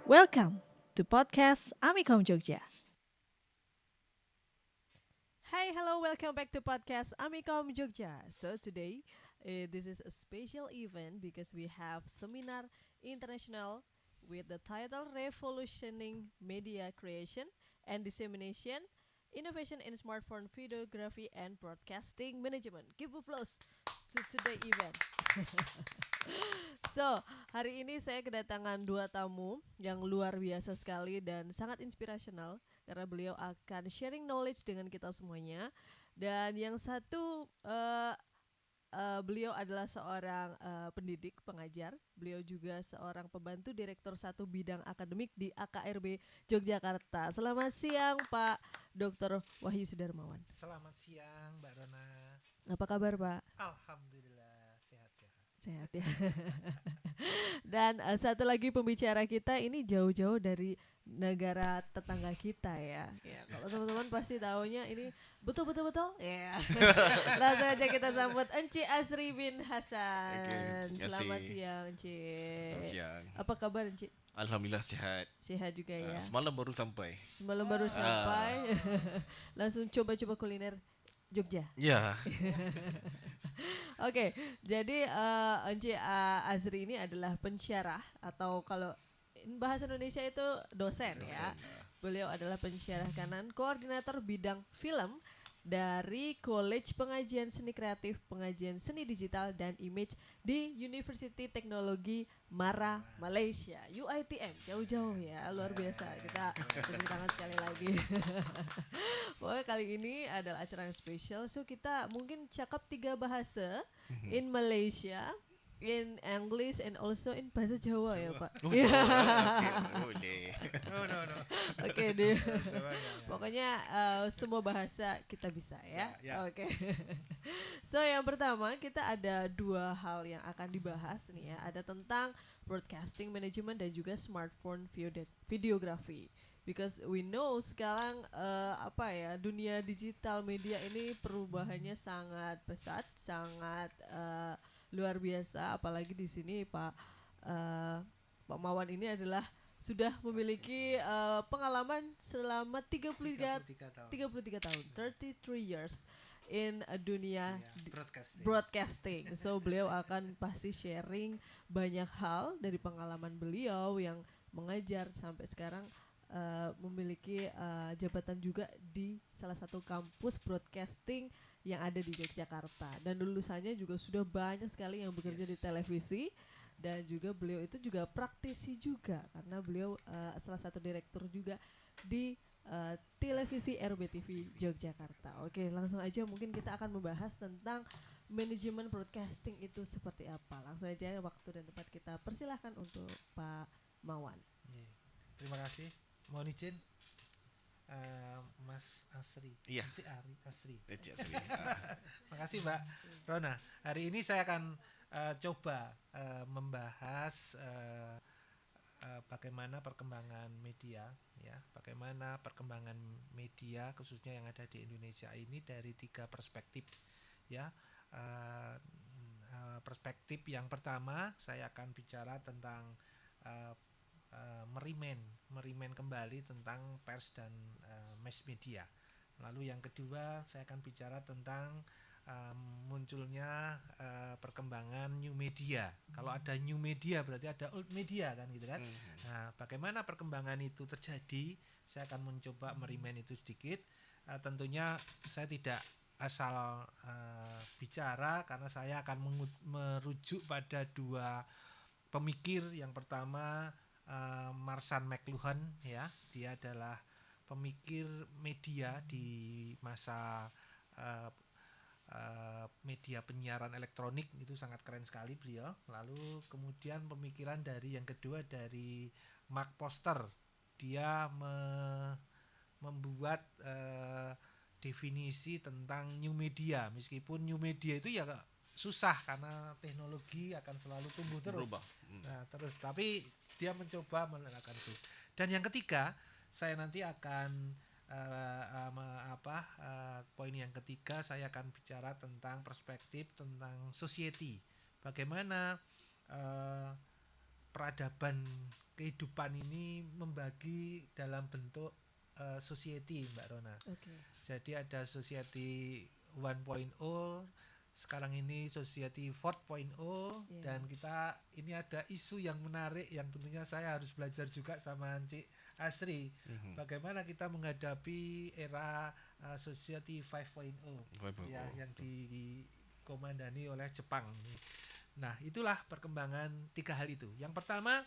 Welcome to podcast Amikom Jogja. Hi, hello, welcome back to podcast Amikom Jogja. So today, this is a special event because we have seminar international with the title Revolutioning Media Creation and Dissemination, Innovation in Smartphone Videography and Broadcasting Management. Give applause to today event. So, hari ini saya kedatangan dua tamu yang luar biasa sekali dan sangat inspirational karena beliau akan sharing knowledge dengan kita semuanya. Dan yang satu beliau adalah seorang pendidik, pengajar. Beliau juga seorang pembantu direktur satu bidang akademik di AKRB Yogyakarta. Selamat siang Pak Dr. Wahyu Sudarmawan. Selamat siang Mbak Rona. Apa kabar Pak? Alhamdulillah sehat-sehat. Sehat ya. Dan satu lagi pembicara kita ini jauh-jauh dari negara tetangga kita ya. Ya, kalau teman-teman pasti tahunya ini betul-betul ya. Langsung aja kita sambut Enci Asri bin Hasan. Oke, Selamat siang Enci. Selamat siang. Apa kabar Enci? Alhamdulillah sehat. Sehat juga ya. Semalam baru sampai. Semalam baru sampai. Langsung coba-coba kuliner Jogja. Ya. Oke, jadi Enci Azri ini adalah pensyarah atau kalau bahasa Indonesia itu dosen ya. Beliau adalah pensyarah kanan, koordinator bidang film dari College Pengajian Seni Kreatif, Pengajian Seni Digital dan Image di University Teknologi Mara, Malaysia. UITM, jauh-jauh ya, luar biasa. Kita tepuk tangan sekali lagi. Pokoknya kali ini adalah acara yang spesial, so kita mungkin cakap 3 bahasa in Malaysia, in English and also in bahasa Jawa ya Pak. Boleh. No. Oke deh. Pokoknya semua bahasa kita bisa ya. Ya. Oke. So yang pertama kita ada 2 hal yang akan dibahas nih ya. Ada tentang broadcasting management dan juga smartphone videography. Because we know sekarang dunia digital media ini perubahannya sangat pesat, sangat luar biasa. Apalagi di sini Pak Mawan ini adalah sudah memiliki pengalaman selama 33 tahun, 33 years in dunia broadcasting. So beliau akan pasti sharing banyak hal dari pengalaman beliau yang mengajar sampai sekarang memiliki jabatan juga di salah satu kampus broadcasting yang ada di Yogyakarta. Dan lulusannya juga sudah banyak sekali yang bekerja di televisi. Dan juga beliau itu juga praktisi juga karena beliau salah satu direktur juga di televisi RBTV Yogyakarta. Oke, langsung aja mungkin kita akan membahas tentang manajemen broadcasting itu seperti apa. Langsung aja waktu dan tempat kita persilahkan untuk Pak Mawan. Terima kasih. Mohon izin Mas Asri. Iya. Asri. Makasih. Makasih Mbak Rona. Hari ini saya akan coba membahas bagaimana perkembangan media, ya, bagaimana perkembangan media khususnya yang ada di Indonesia ini dari 3 perspektif, ya. Perspektif yang pertama saya akan bicara tentang merimen kembali tentang pers dan mass media. Lalu yang kedua saya akan bicara tentang munculnya perkembangan new media. Kalau ada new media berarti ada old media kan gitu kan. Nah, bagaimana perkembangan itu terjadi? Saya akan mencoba merimen itu sedikit. Tentunya saya tidak asal bicara karena saya akan merujuk pada 2 pemikir. Yang pertama Marshall McLuhan, ya, dia adalah pemikir media di masa media penyiaran elektronik, itu sangat keren sekali beliau. Lalu kemudian pemikiran dari yang kedua dari Mark Foster, dia membuat definisi tentang new media, meskipun new media itu ya susah karena teknologi akan selalu tumbuh terus. Nah, tapi dia mencoba melakukan itu. Dan yang ketiga, saya nanti akan poin yang ketiga saya akan bicara tentang perspektif tentang society. Bagaimana peradaban kehidupan ini membagi dalam bentuk society, Mbak Rona. Oke. Jadi ada society 1.0, sekarang ini society 4.0, Iya. dan kita ini ada isu yang menarik yang tentunya saya harus belajar juga sama Cik Asri. Bagaimana kita menghadapi era society 5.0 ya, yang dikomandani oleh Jepang. Nah, itulah perkembangan 3 hal itu. Yang pertama,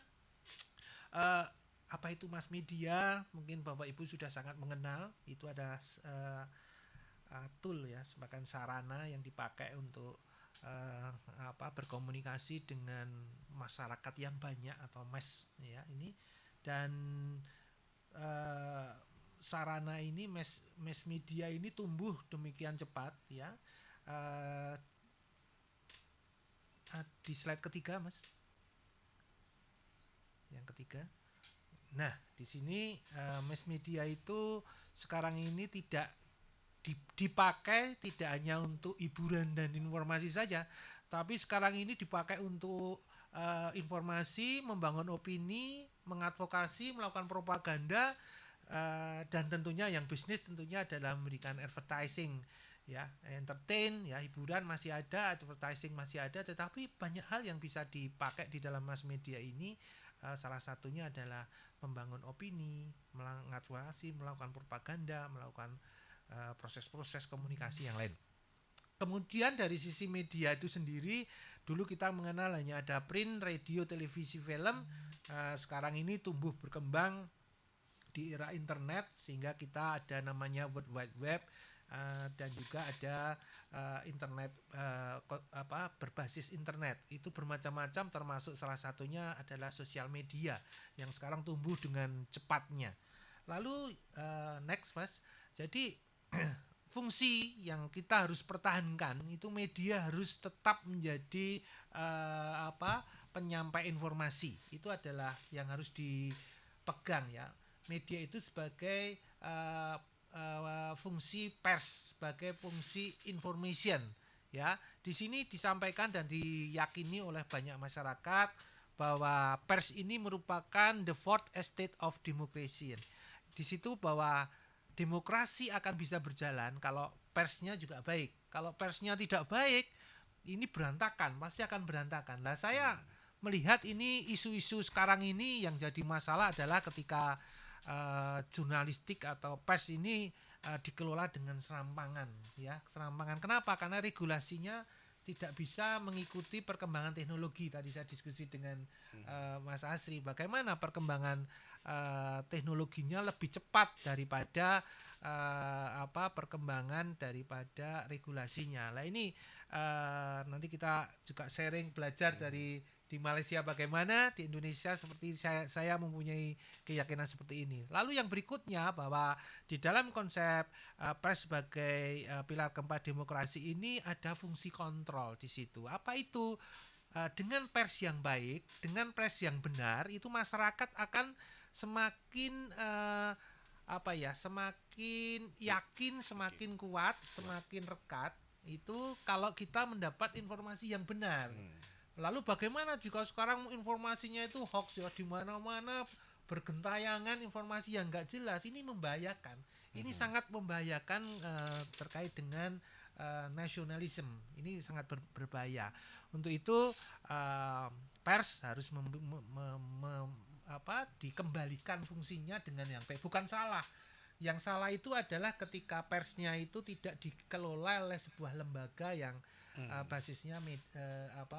apa itu mass media? Mungkin Bapak Ibu sudah sangat mengenal. Itu adalah tool ya, sebagai sarana yang dipakai untuk berkomunikasi dengan masyarakat yang banyak atau mass ya ini. Dan sarana ini mass media ini tumbuh demikian cepat ya. Di slide ketiga, Mas. Yang ketiga. Nah, di sini mass media itu sekarang ini tidak dipakai tidak hanya untuk hiburan dan informasi saja, tapi sekarang ini dipakai untuk informasi, membangun opini, mengadvokasi, melakukan propaganda, dan tentunya yang bisnis tentunya adalah memberikan advertising ya, entertain ya, hiburan masih ada, advertising masih ada, tetapi banyak hal yang bisa dipakai di dalam mass media ini. Salah satunya adalah membangun opini, mengadvokasi, melakukan propaganda, melakukan proses-proses komunikasi yang lain. Kemudian dari sisi media itu sendiri, dulu kita mengenal hanya ada print, radio, televisi, film. Sekarang ini tumbuh berkembang di era internet, sehingga kita ada namanya World Wide Web, dan juga ada internet berbasis internet. Itu bermacam-macam, termasuk salah satunya adalah sosial media yang sekarang tumbuh dengan cepatnya. Lalu next, Mas. Jadi fungsi yang kita harus pertahankan itu, media harus tetap menjadi penyampai informasi. Itu adalah yang harus dipegang ya. Media itu sebagai fungsi pers, sebagai fungsi information ya. Di sini disampaikan dan diyakini oleh banyak masyarakat bahwa pers ini merupakan the fourth estate of democracy. Di situ bahwa demokrasi akan bisa berjalan kalau persnya juga baik. Kalau persnya tidak baik, ini berantakan, pasti akan berantakan. Lah saya melihat ini isu-isu sekarang ini yang jadi masalah adalah ketika jurnalistik atau pers ini dikelola dengan serampangan ya, serampangan. Kenapa? Karena regulasinya tidak bisa mengikuti perkembangan teknologi. Tadi saya diskusi dengan Mas Asri, bagaimana perkembangan teknologinya lebih cepat daripada perkembangan daripada regulasinya. Nah ini nanti kita juga sharing, belajar dari di Malaysia bagaimana, di Indonesia seperti saya mempunyai keyakinan seperti ini. Lalu yang berikutnya, bahwa di dalam konsep pers sebagai pilar keempat demokrasi ini ada fungsi kontrol di situ. Apa itu? Dengan pers yang baik, dengan pers yang benar, itu masyarakat akan semakin semakin yakin, semakin kuat, semakin rekat. Itu kalau kita mendapat informasi yang benar. Lalu bagaimana jika sekarang informasinya itu hoax ya, di mana-mana bergentayangan informasi yang enggak jelas, ini membahayakan. Ini sangat membahayakan terkait dengan nasionalisme. Ini sangat berbahaya. Untuk itu pers harus dikembalikan fungsinya dengan yang baik. Bukan salah. Yang salah itu adalah ketika persnya itu tidak dikelola oleh sebuah lembaga yang basisnya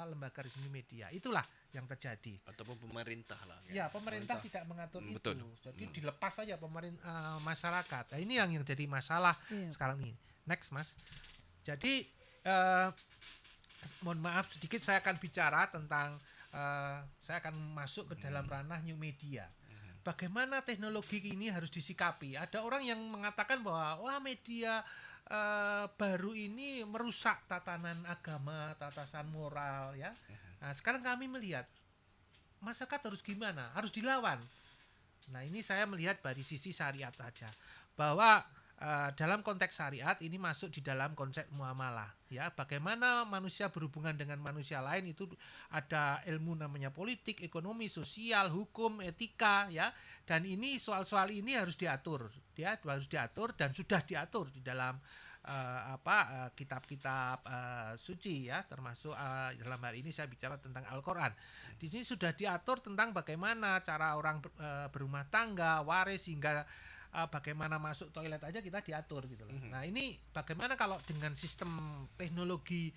lembaga resmi media. Itulah yang terjadi. Ataupun pemerintah lah. Ya, pemerintah tidak mengatur itu. Betul. Jadi dilepas saja masyarakat. Nah, ini yang jadi masalah sekarang ini. Next, Mas. Jadi mohon maaf sedikit, saya akan bicara tentang saya akan masuk ke dalam ranah new media. Bagaimana teknologi ini harus disikapi? Ada orang yang mengatakan bahwa media baru ini merusak tatanan agama, tatanan moral ya. Nah, sekarang kami melihat masyarakat harus gimana? Harus dilawan. Nah, ini saya melihat dari sisi syariat saja, bahwa dalam konteks syariat ini masuk di dalam konsep muamalah, ya. Bagaimana manusia berhubungan dengan manusia lain itu ada ilmu namanya politik, ekonomi, sosial, hukum, etika, ya. Dan ini soal-soal ini harus diatur, ya, harus diatur dan sudah diatur di dalam kitab-kitab suci, ya, termasuk dalam hal ini saya bicara tentang Al-Qur'an. Di sini sudah diatur tentang bagaimana cara orang berumah tangga, waris, hingga bagaimana masuk toilet aja kita diatur gitu loh. Nah, ini bagaimana kalau dengan sistem teknologi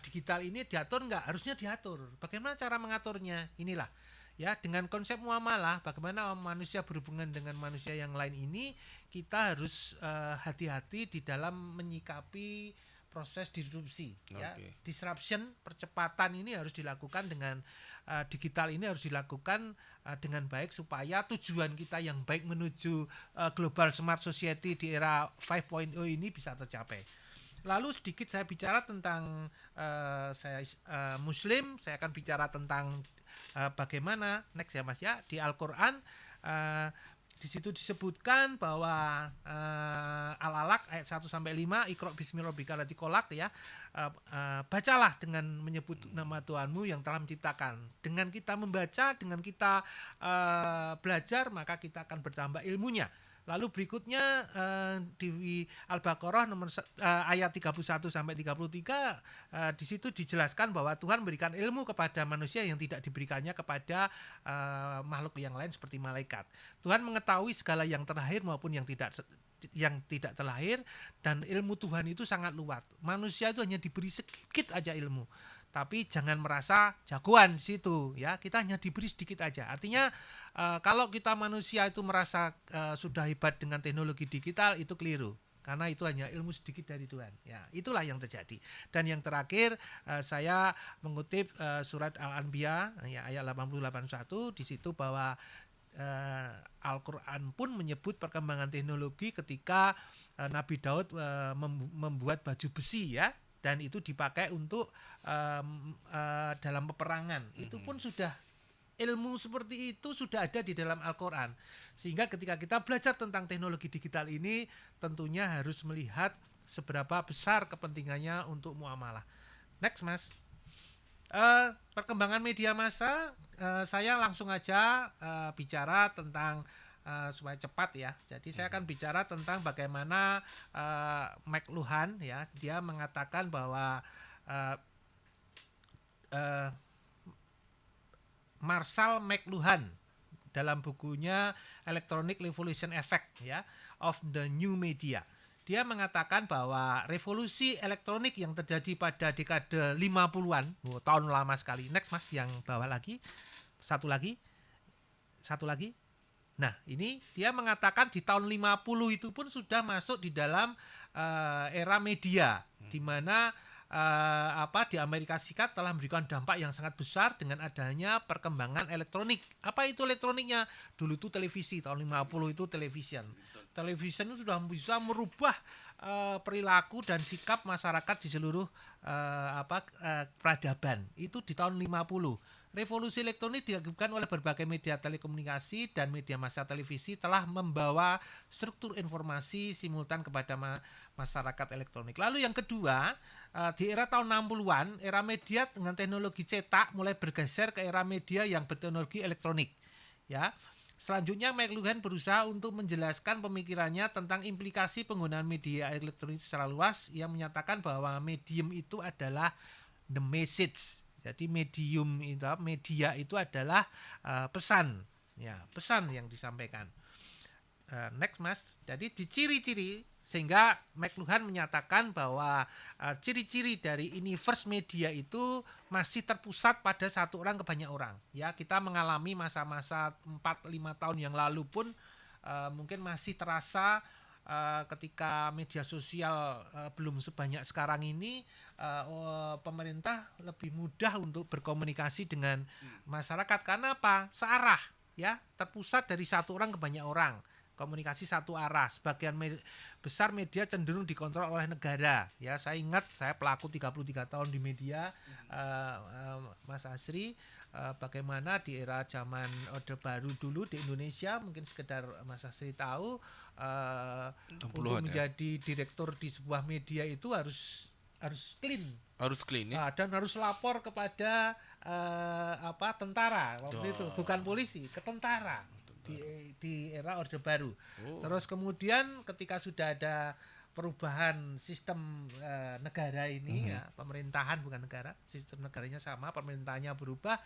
digital ini diatur nggak? Harusnya diatur. Bagaimana cara mengaturnya? Inilah, ya, dengan konsep muamalah, bagaimana manusia berhubungan dengan manusia yang lain ini, kita harus hati-hati di dalam menyikapi proses disrupsi, ya. Disruption, percepatan ini harus dilakukan dengan digital ini harus dilakukan dengan baik supaya tujuan kita yang baik menuju global smart society di era 5.0 ini bisa tercapai. Lalu sedikit saya bicara tentang saya Muslim, saya akan bicara tentang bagaimana next ya Mas, ya, di Al-Qur'an di situ disebutkan bahwa Al-Alaq ayat 1 sampai 5, Iqra bismi rabbikal ladzi khalaq, ya. Bacalah dengan menyebut nama Tuhanmu yang telah menciptakan. Dengan kita membaca, dengan kita belajar, maka kita akan bertambah ilmunya. Lalu berikutnya di Al-Baqarah ayat 31 sampai 33, di situ dijelaskan bahwa Tuhan memberikan ilmu kepada manusia yang tidak diberikannya kepada makhluk yang lain seperti malaikat. Tuhan mengetahui segala yang terlahir maupun yang tidak terlahir, dan ilmu Tuhan itu sangat luas. Manusia itu hanya diberi sedikit aja ilmu. Tapi jangan merasa jagoan di situ, ya. Kita hanya diberi sedikit aja. Artinya kalau kita manusia itu merasa sudah hebat dengan teknologi digital, itu keliru. Karena itu hanya ilmu sedikit dari Tuhan. Ya, itulah yang terjadi. Dan yang terakhir saya mengutip surat Al-Anbiya, ya, ayat 80-81, di situ bahwa Al-Quran pun menyebut perkembangan teknologi ketika Nabi Daud membuat baju besi, ya. Dan itu dipakai untuk dalam peperangan. Itu pun sudah, ilmu seperti itu sudah ada di dalam Al-Quran. Sehingga ketika kita belajar tentang teknologi digital ini, tentunya harus melihat seberapa besar kepentingannya untuk muamalah. Next, Mas. Perkembangan media massa, saya langsung aja bicara tentang supaya cepat, ya. Jadi saya akan bicara tentang bagaimana McLuhan, ya, dia mengatakan bahwa Marshall McLuhan dalam bukunya Electronic Revolution Effect, ya, of the New Media, dia mengatakan bahwa revolusi elektronik yang terjadi pada dekade 50-an, tahun lama sekali. Next, Mas, yang bawah lagi. Satu lagi. Nah, ini dia mengatakan di tahun 50 itu pun sudah masuk di dalam era media, di mana di Amerika Serikat telah memberikan dampak yang sangat besar dengan adanya perkembangan elektronik. Apa itu elektroniknya? Dulu itu televisi, tahun 50 itu television. Television itu sudah bisa merubah perilaku dan sikap masyarakat di seluruh peradaban. Itu di tahun 50. Revolusi elektronik dilakukan oleh berbagai media telekomunikasi dan media massa televisi telah membawa struktur informasi simultan kepada masyarakat elektronik. Lalu yang kedua, di era tahun 60-an, era media dengan teknologi cetak mulai bergeser ke era media yang berteknologi elektronik. Ya. Selanjutnya, McLuhan berusaha untuk menjelaskan pemikirannya tentang implikasi penggunaan media elektronik secara luas. Ia menyatakan bahwa medium itu adalah the message. Jadi media itu adalah pesan, ya, pesan yang disampaikan. Next, Mas. Jadi di ciri-ciri, sehingga McLuhan menyatakan bahwa ciri-ciri dari universe media itu masih terpusat pada satu orang ke banyak orang. Ya, kita mengalami masa-masa 4-5 tahun yang lalu pun mungkin masih terasa ketika media sosial belum sebanyak sekarang ini, pemerintah lebih mudah untuk berkomunikasi dengan masyarakat. Karena apa? Searah, ya, terpusat dari satu orang ke banyak orang. komunikasi satu arah. Sebagian besar media cenderung dikontrol oleh negara. Ya, saya ingat saya pelaku 33 tahun di media, Mas Asri, bagaimana di era zaman Orde Baru dulu di Indonesia, mungkin sekedar Mas Asri tahu, untuk menjadi direktur di sebuah media itu harus clean. Harus clean ya. Dan harus lapor kepada tentara waktu itu, bukan polisi, ke tentara di era Orde Baru. Terus kemudian ketika sudah ada perubahan sistem negara ini, ya, pemerintahan bukan negara, sistem negaranya sama, pemerintahnya berubah,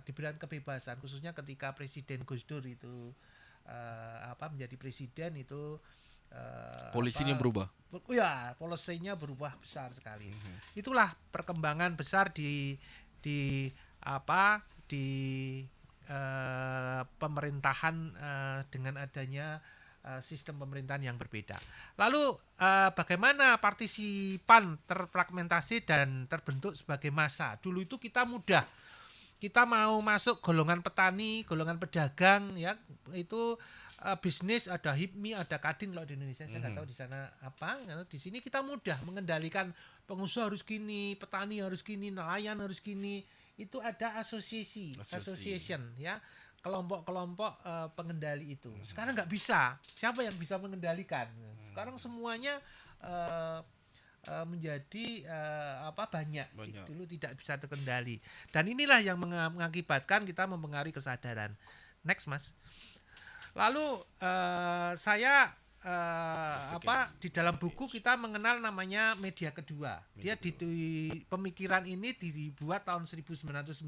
diberikan kebebasan, khususnya ketika Presiden Gus Dur itu menjadi presiden itu. Polisinya berubah. Ya, polisinya berubah besar sekali. Itulah perkembangan besar di pemerintahan dengan adanya sistem pemerintahan yang berbeda. Lalu bagaimana partisipan terfragmentasi dan terbentuk sebagai massa? Dulu itu kita mudah. Kita mau masuk golongan petani, golongan pedagang, ya, itu bisnis, ada HIPMI, ada Kadin kalau di Indonesia, saya nggak tahu di sana apa. Di sini kita mudah mengendalikan, pengusaha harus gini, petani harus gini, nelayan harus gini. Itu ada association, ya, kelompok-kelompok pengendali itu. Sekarang nggak bisa. Siapa yang bisa mengendalikan? Sekarang semuanya menjadi banyak. Dulu tidak bisa terkendali. Dan inilah yang mengakibatkan kita mempengaruhi kesadaran. Next, Mas. Lalu saya di dalam buku kita mengenal namanya media kedua. Dia di pemikiran ini dibuat tahun 1990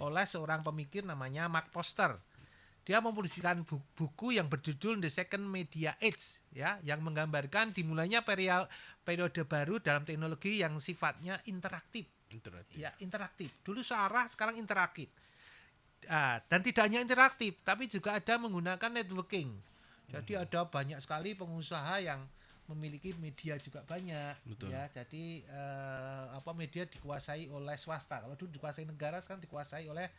oleh seorang pemikir namanya Mark Foster. Dia mempublikasikan buku yang berjudul The Second Media Age, ya, yang menggambarkan dimulainya periode baru dalam teknologi yang sifatnya interaktif. Ya, interaktif. Dulu searah, sekarang interaktif. Dan tidak hanya interaktif, tapi juga ada menggunakan networking. Jadi ada banyak sekali pengusaha yang memiliki media juga banyak. Betul. Ya. Jadi media dikuasai oleh swasta. Kalau dulu dikuasai negara, sekarang dikuasai oleh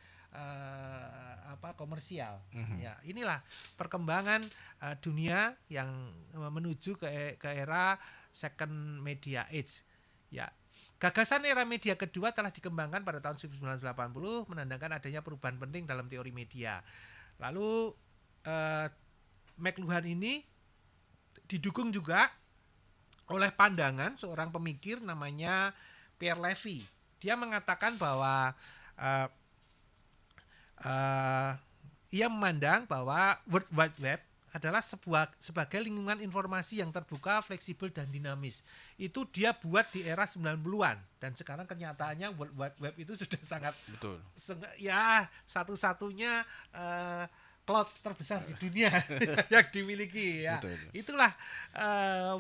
komersial. Ya, inilah perkembangan dunia yang menuju ke era second media age. Ya. Gagasan era media kedua telah dikembangkan pada tahun 1980, menandakan adanya perubahan penting dalam teori media. Lalu McLuhan ini didukung juga oleh pandangan seorang pemikir namanya Pierre Levy. Dia mengatakan bahwa ia memandang bahwa World Wide Web adalah sebagai lingkungan informasi yang terbuka, fleksibel, dan dinamis. Itu dia buat di era 90-an. Dan sekarang kenyataannya World Wide Web itu sudah sangat, satu-satunya cloud terbesar di dunia yang dimiliki. Ya. Betul. Itulah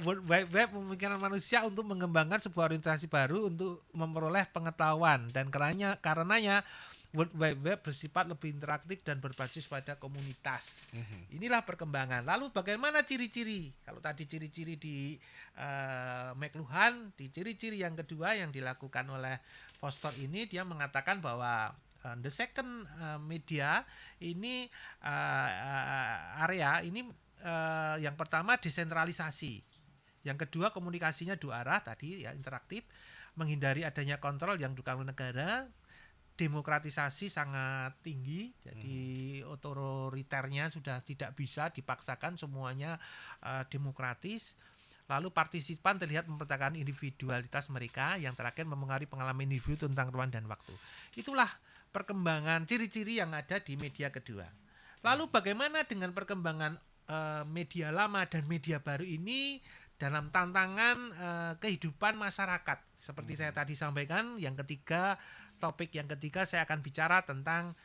World Wide Web, memungkinkan manusia untuk mengembangkan sebuah orientasi baru untuk memperoleh pengetahuan. Dan karenanya World Wide Web bersifat lebih interaktif dan berbasis pada komunitas. Inilah perkembangan. Lalu bagaimana ciri-ciri? Kalau tadi ciri-ciri di McLuhan, di ciri-ciri yang kedua yang dilakukan oleh Foster ini, dia mengatakan bahwa the second media ini area ini yang pertama desentralisasi. Yang kedua komunikasinya dua arah tadi, ya, interaktif, menghindari adanya kontrol yang dilakukan oleh negara. Demokratisasi sangat tinggi, jadi otoriternya sudah tidak bisa dipaksakan, semuanya demokratis. Lalu partisipan terlihat mempertahankan individualitas mereka, yang terakhir mempengaruhi pengalaman individu tentang ruang dan waktu. Itulah perkembangan ciri-ciri yang ada di media kedua. Lalu bagaimana dengan perkembangan media lama dan media baru ini dalam tantangan kehidupan masyarakat? Seperti saya tadi sampaikan, topik yang ketiga saya akan bicara tentang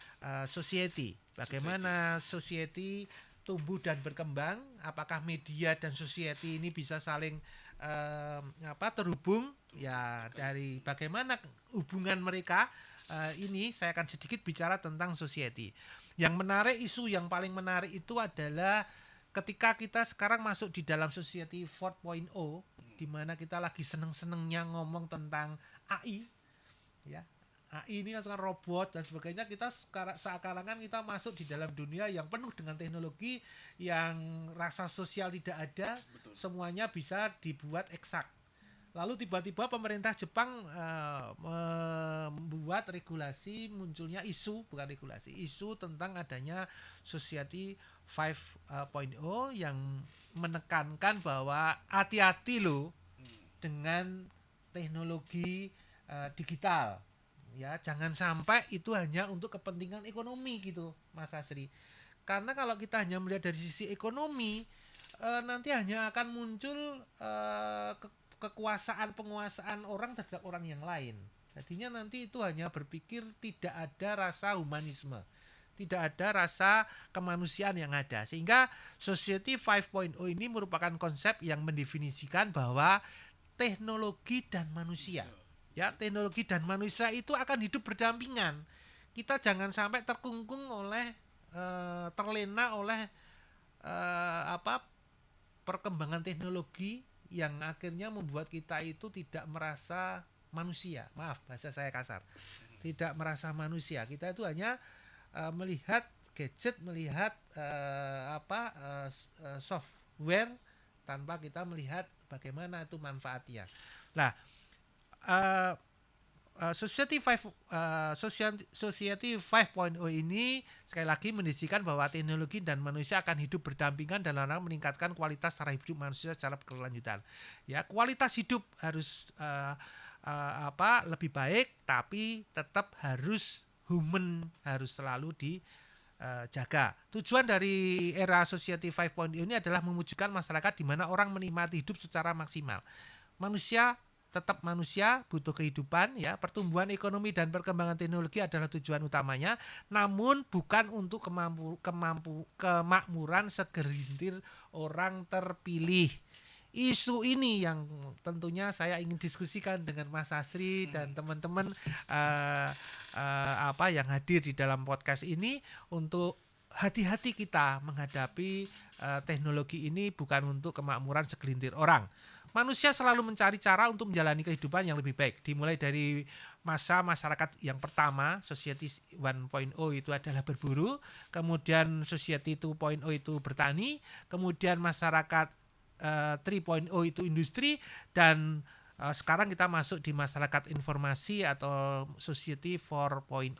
society. Bagaimana society tumbuh dan berkembang, apakah media dan society ini bisa saling terhubung, ya, dari bagaimana hubungan mereka. Ini saya akan sedikit bicara tentang society. Yang menarik, isu yang paling menarik itu adalah ketika kita sekarang masuk di dalam society 4.0, di mana kita lagi seneng-senengnya ngomong tentang AI, ya. AI ini kan sekarang robot dan sebagainya, kita seakan-akan kita masuk di dalam dunia yang penuh dengan teknologi yang rasa sosial tidak ada. Betul. Semuanya bisa dibuat eksak. Lalu tiba-tiba pemerintah Jepang membuat regulasi, munculnya isu tentang adanya Society 5.0 yang menekankan bahwa hati-hati loh dengan teknologi digital. Ya, jangan sampai itu hanya untuk kepentingan ekonomi gitu, Mas Asri. Karena kalau kita hanya melihat dari sisi ekonomi, nanti hanya akan muncul penguasaan orang terhadap orang yang lain. Jadinya nanti itu hanya berpikir, tidak ada rasa humanisme, tidak ada rasa kemanusiaan yang ada. Sehingga Society 5.0 ini merupakan konsep yang mendefinisikan bahwa teknologi dan manusia, ya, teknologi dan manusia itu akan hidup berdampingan. Kita jangan sampai terkungkung oleh terlena oleh perkembangan teknologi yang akhirnya membuat kita itu tidak merasa manusia. Maaf, bahasa saya kasar. Tidak merasa manusia. Kita itu hanya melihat gadget, melihat software tanpa kita melihat bagaimana itu manfaatnya. Nah, Society 5.0 ini sekali lagi mendiskusikan bahwa teknologi dan manusia akan hidup berdampingan dalam rangka meningkatkan kualitas cara hidup manusia secara berkelanjutan. Ya, kualitas hidup harus lebih baik, tapi tetap harus human, harus selalu dijaga. Tujuan dari era Society 5.0 ini adalah mewujudkan masyarakat di mana orang menikmati hidup secara maksimal. Manusia tetap manusia, butuh kehidupan, ya. Pertumbuhan ekonomi dan perkembangan teknologi adalah tujuan utamanya, namun bukan untuk kemakmuran segelintir orang terpilih. Isu ini yang tentunya saya ingin diskusikan dengan Mas Asri dan teman-teman yang hadir di dalam podcast ini, untuk hati-hati kita menghadapi teknologi ini bukan untuk kemakmuran segelintir orang. Manusia selalu mencari cara untuk menjalani kehidupan yang lebih baik. Dimulai dari masa masyarakat yang pertama, Society 1.0 itu adalah berburu, kemudian Society 2.0 itu bertani, kemudian masyarakat 3.0 itu industri, dan sekarang kita masuk di masyarakat informasi atau Society 4.0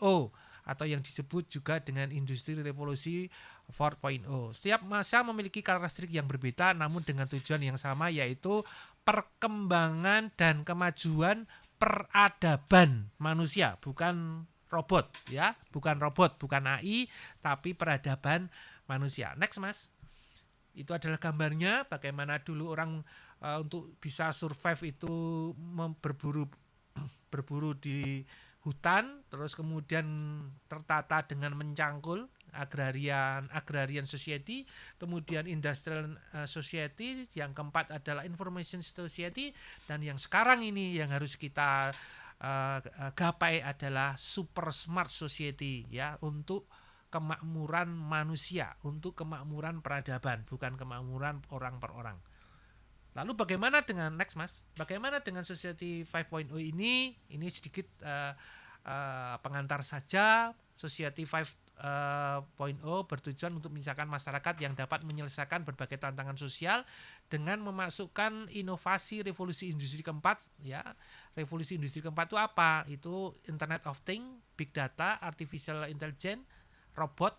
atau yang disebut juga dengan industri revolusi 4.0. Setiap masa memiliki karakteristik yang berbeda namun dengan tujuan yang sama, yaitu perkembangan dan kemajuan peradaban manusia, bukan robot, ya, bukan robot, bukan AI, tapi peradaban manusia. Next, Mas. Itu adalah gambarnya bagaimana dulu orang untuk bisa survive itu berburu di hutan, terus kemudian tertata dengan mencangkul agrarian society, kemudian industrial society, yang keempat adalah information society, dan yang sekarang ini yang harus kita gapai adalah super smart society, ya, untuk kemakmuran manusia, untuk kemakmuran peradaban, bukan kemakmuran orang per orang. Lalu bagaimana dengan next, Mas? Bagaimana dengan Society 5.0 ini? Ini sedikit pengantar saja. Society 5.0 bertujuan untuk menciptakan masyarakat yang dapat menyelesaikan berbagai tantangan sosial dengan memasukkan inovasi revolusi industri keempat, ya. Revolusi industri keempat itu apa? Itu Internet of Things, Big Data, Artificial Intelligence, robot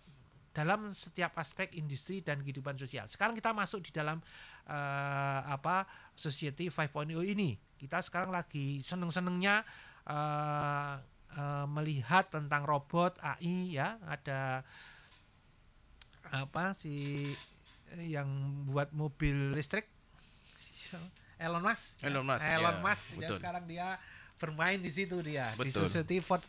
dalam setiap aspek industri dan kehidupan sosial. Sekarang kita masuk di dalam Society 5.0 ini. Kita sekarang lagi seneng-senengnya melihat tentang robot, AI, ya. Ada yang buat mobil listrik, Elon Musk. Ya, Ya, sekarang dia bermain di situ dia. Betul. Di Society 4.0.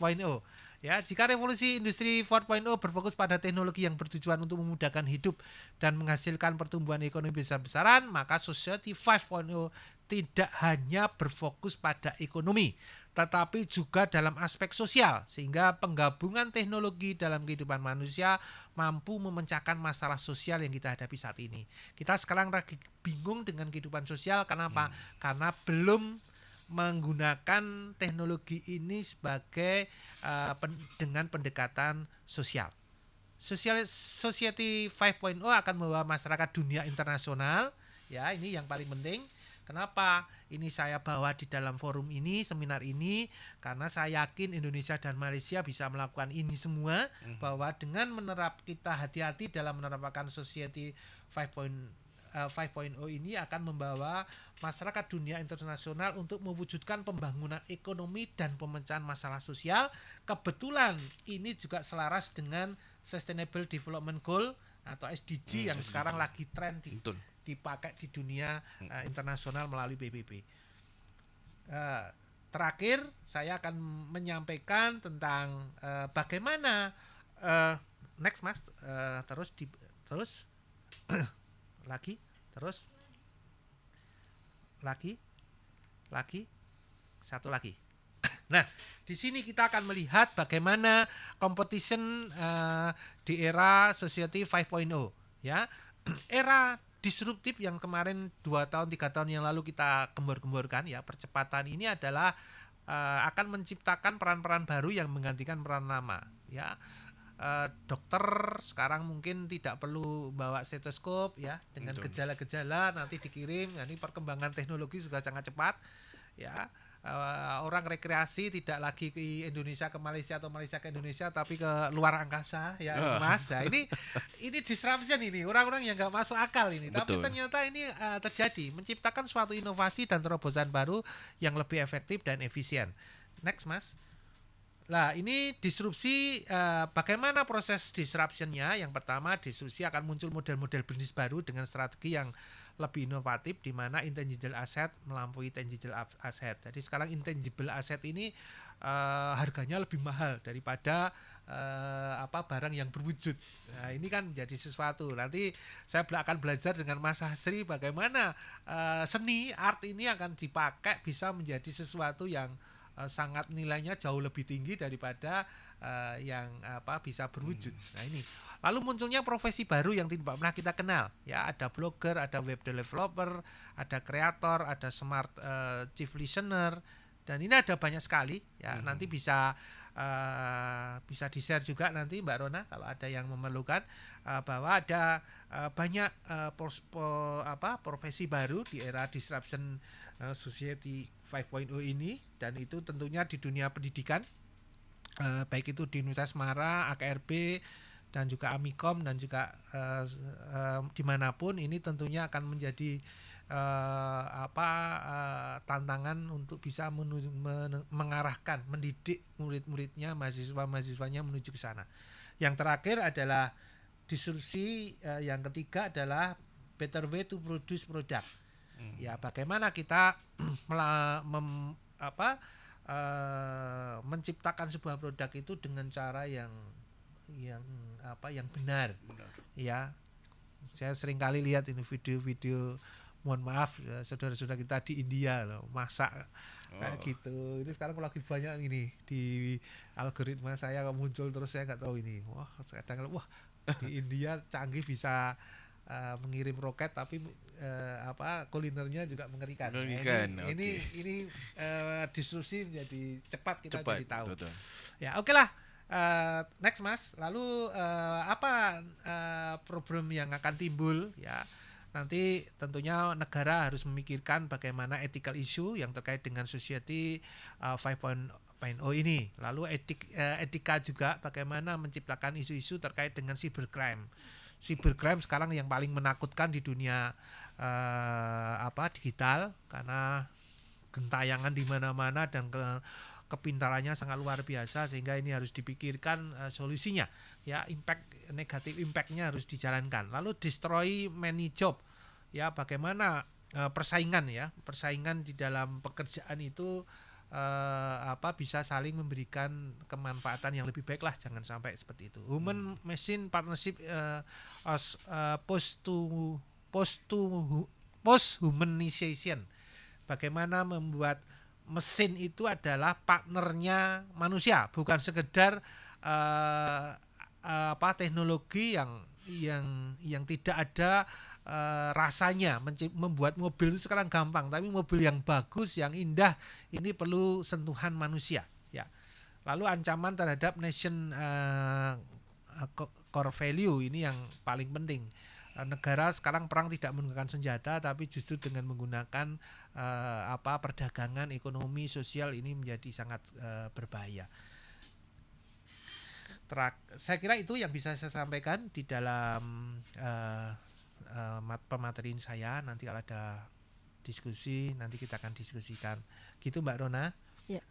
Ya, jika revolusi industri 4.0 berfokus pada teknologi yang bertujuan untuk memudahkan hidup dan menghasilkan pertumbuhan ekonomi besar-besaran, maka Society 5.0 tidak hanya berfokus pada ekonomi, tetapi juga dalam aspek sosial, sehingga penggabungan teknologi dalam kehidupan manusia mampu memecahkan masalah sosial yang kita hadapi saat ini. Kita sekarang lagi bingung dengan kehidupan sosial, kenapa? Karena belum menggunakan teknologi ini sebagai dengan pendekatan sosial. Society 5.0 akan membawa masyarakat dunia internasional, ya ini yang paling penting. Kenapa ini saya bawa di dalam forum ini, seminar ini? Karena saya yakin Indonesia dan Malaysia bisa melakukan ini semua, bahwa dengan kita hati-hati dalam menerapkan Society 5.0 ini akan membawa masyarakat dunia internasional untuk mewujudkan pembangunan ekonomi dan pemecahan masalah sosial. Kebetulan ini juga selaras dengan Sustainable Development Goal atau SDG yang sekarang lagi tren dipakai di dunia internasional melalui PBB. Terakhir saya akan menyampaikan tentang bagaimana next Mas, terus lagi satu lagi. Nah, di sini kita akan melihat bagaimana competition di era Society 5.0, ya. Era disruptif yang kemarin 2 tahun 3 tahun yang lalu kita gembor-gemborkan, ya, percepatan ini adalah akan menciptakan peran-peran baru yang menggantikan peran lama, ya. Dokter sekarang mungkin tidak perlu bawa stetoskop, ya, dengan gejala-gejala nanti dikirim. Ini perkembangan teknologi sudah sangat cepat, ya. Orang rekreasi tidak lagi ke Indonesia ke Malaysia atau Malaysia ke Indonesia, tapi ke luar angkasa, ya Mas. Nah, ini disruption ini, orang-orang yang nggak masuk akal ini. Tapi ternyata ini terjadi, menciptakan suatu inovasi dan terobosan baru yang lebih efektif dan efisien. Next Mas. Nah, ini disrupsi, bagaimana proses disruptionnya? Yang pertama, disrupsi akan muncul model-model bisnis baru dengan strategi yang lebih inovatif, di mana intangible asset melampaui tangible asset. Jadi sekarang intangible asset ini harganya lebih mahal daripada barang yang berwujud. Nah, ini kan menjadi sesuatu. Nanti saya akan belajar dengan Mas Hasri bagaimana seni art ini akan dipakai bisa menjadi sesuatu yang sangat nilainya jauh lebih tinggi daripada yang bisa berwujud. Nah, ini. Lalu munculnya profesi baru yang tidak pernah kita kenal, ya, ada blogger, ada web developer, ada kreator, ada smart chief listener, dan ini ada banyak sekali, ya. Nanti bisa di-share juga nanti Mbak Rona kalau ada yang memerlukan, bahwa ada banyak profesi baru di era disruption Society 5.0 ini, dan itu tentunya di dunia pendidikan, baik itu di Universitas Mara, AKRB, dan juga Amikom, dan juga dimanapun ini tentunya akan menjadi tantangan untuk bisa mengarahkan, mendidik murid-muridnya, mahasiswanya menuju ke sana. Yang terakhir adalah disrupsi, yang ketiga adalah better way to produce product. Ya, bagaimana kita menciptakan sebuah produk itu dengan cara yang benar. Ya, saya sering kali lihat ini video-video, mohon maaf ya, saudara-saudara kita di India loh, masak kayak gitu. Ini sekarang lagi banyak ini di algoritma saya muncul terus, saya nggak tahu ini. Kadang di India canggih, bisa mengirim roket, tapi kulinernya juga mengerikan. Ini disrupsi menjadi cepat, kita jadi tahu. Betul. Ya, oke lah. Next Mas, lalu problem yang akan timbul, ya, nanti tentunya negara harus memikirkan bagaimana ethical issue yang terkait dengan Society 5.0 ini. Lalu etika juga, bagaimana menciptakan isu-isu terkait dengan cybercrime. Cybercrime sekarang yang paling menakutkan di dunia digital, karena gentayangan di mana-mana dan kepintarannya sangat luar biasa, sehingga ini harus dipikirkan solusinya, ya. Negatif impactnya harus dijalankan. Lalu destroy many job, ya, bagaimana persaingan di dalam pekerjaan itu bisa saling memberikan kemanfaatan yang lebih baik lah, jangan sampai seperti itu. Human machine partnership post humanization, bagaimana membuat mesin itu adalah partnernya manusia, bukan sekedar teknologi yang tidak ada rasanya. Membuat mobil itu sekarang gampang, tapi mobil yang bagus, yang indah ini perlu sentuhan manusia, ya. Lalu ancaman terhadap nation core value ini yang paling penting. Negara sekarang perang tidak menggunakan senjata, tapi justru dengan menggunakan perdagangan, ekonomi, sosial ini menjadi sangat berbahaya. Saya kira itu yang bisa saya sampaikan di dalam pematerian saya. Nanti kalau ada diskusi, nanti kita akan diskusikan. Gitu Mbak Rona. Ya.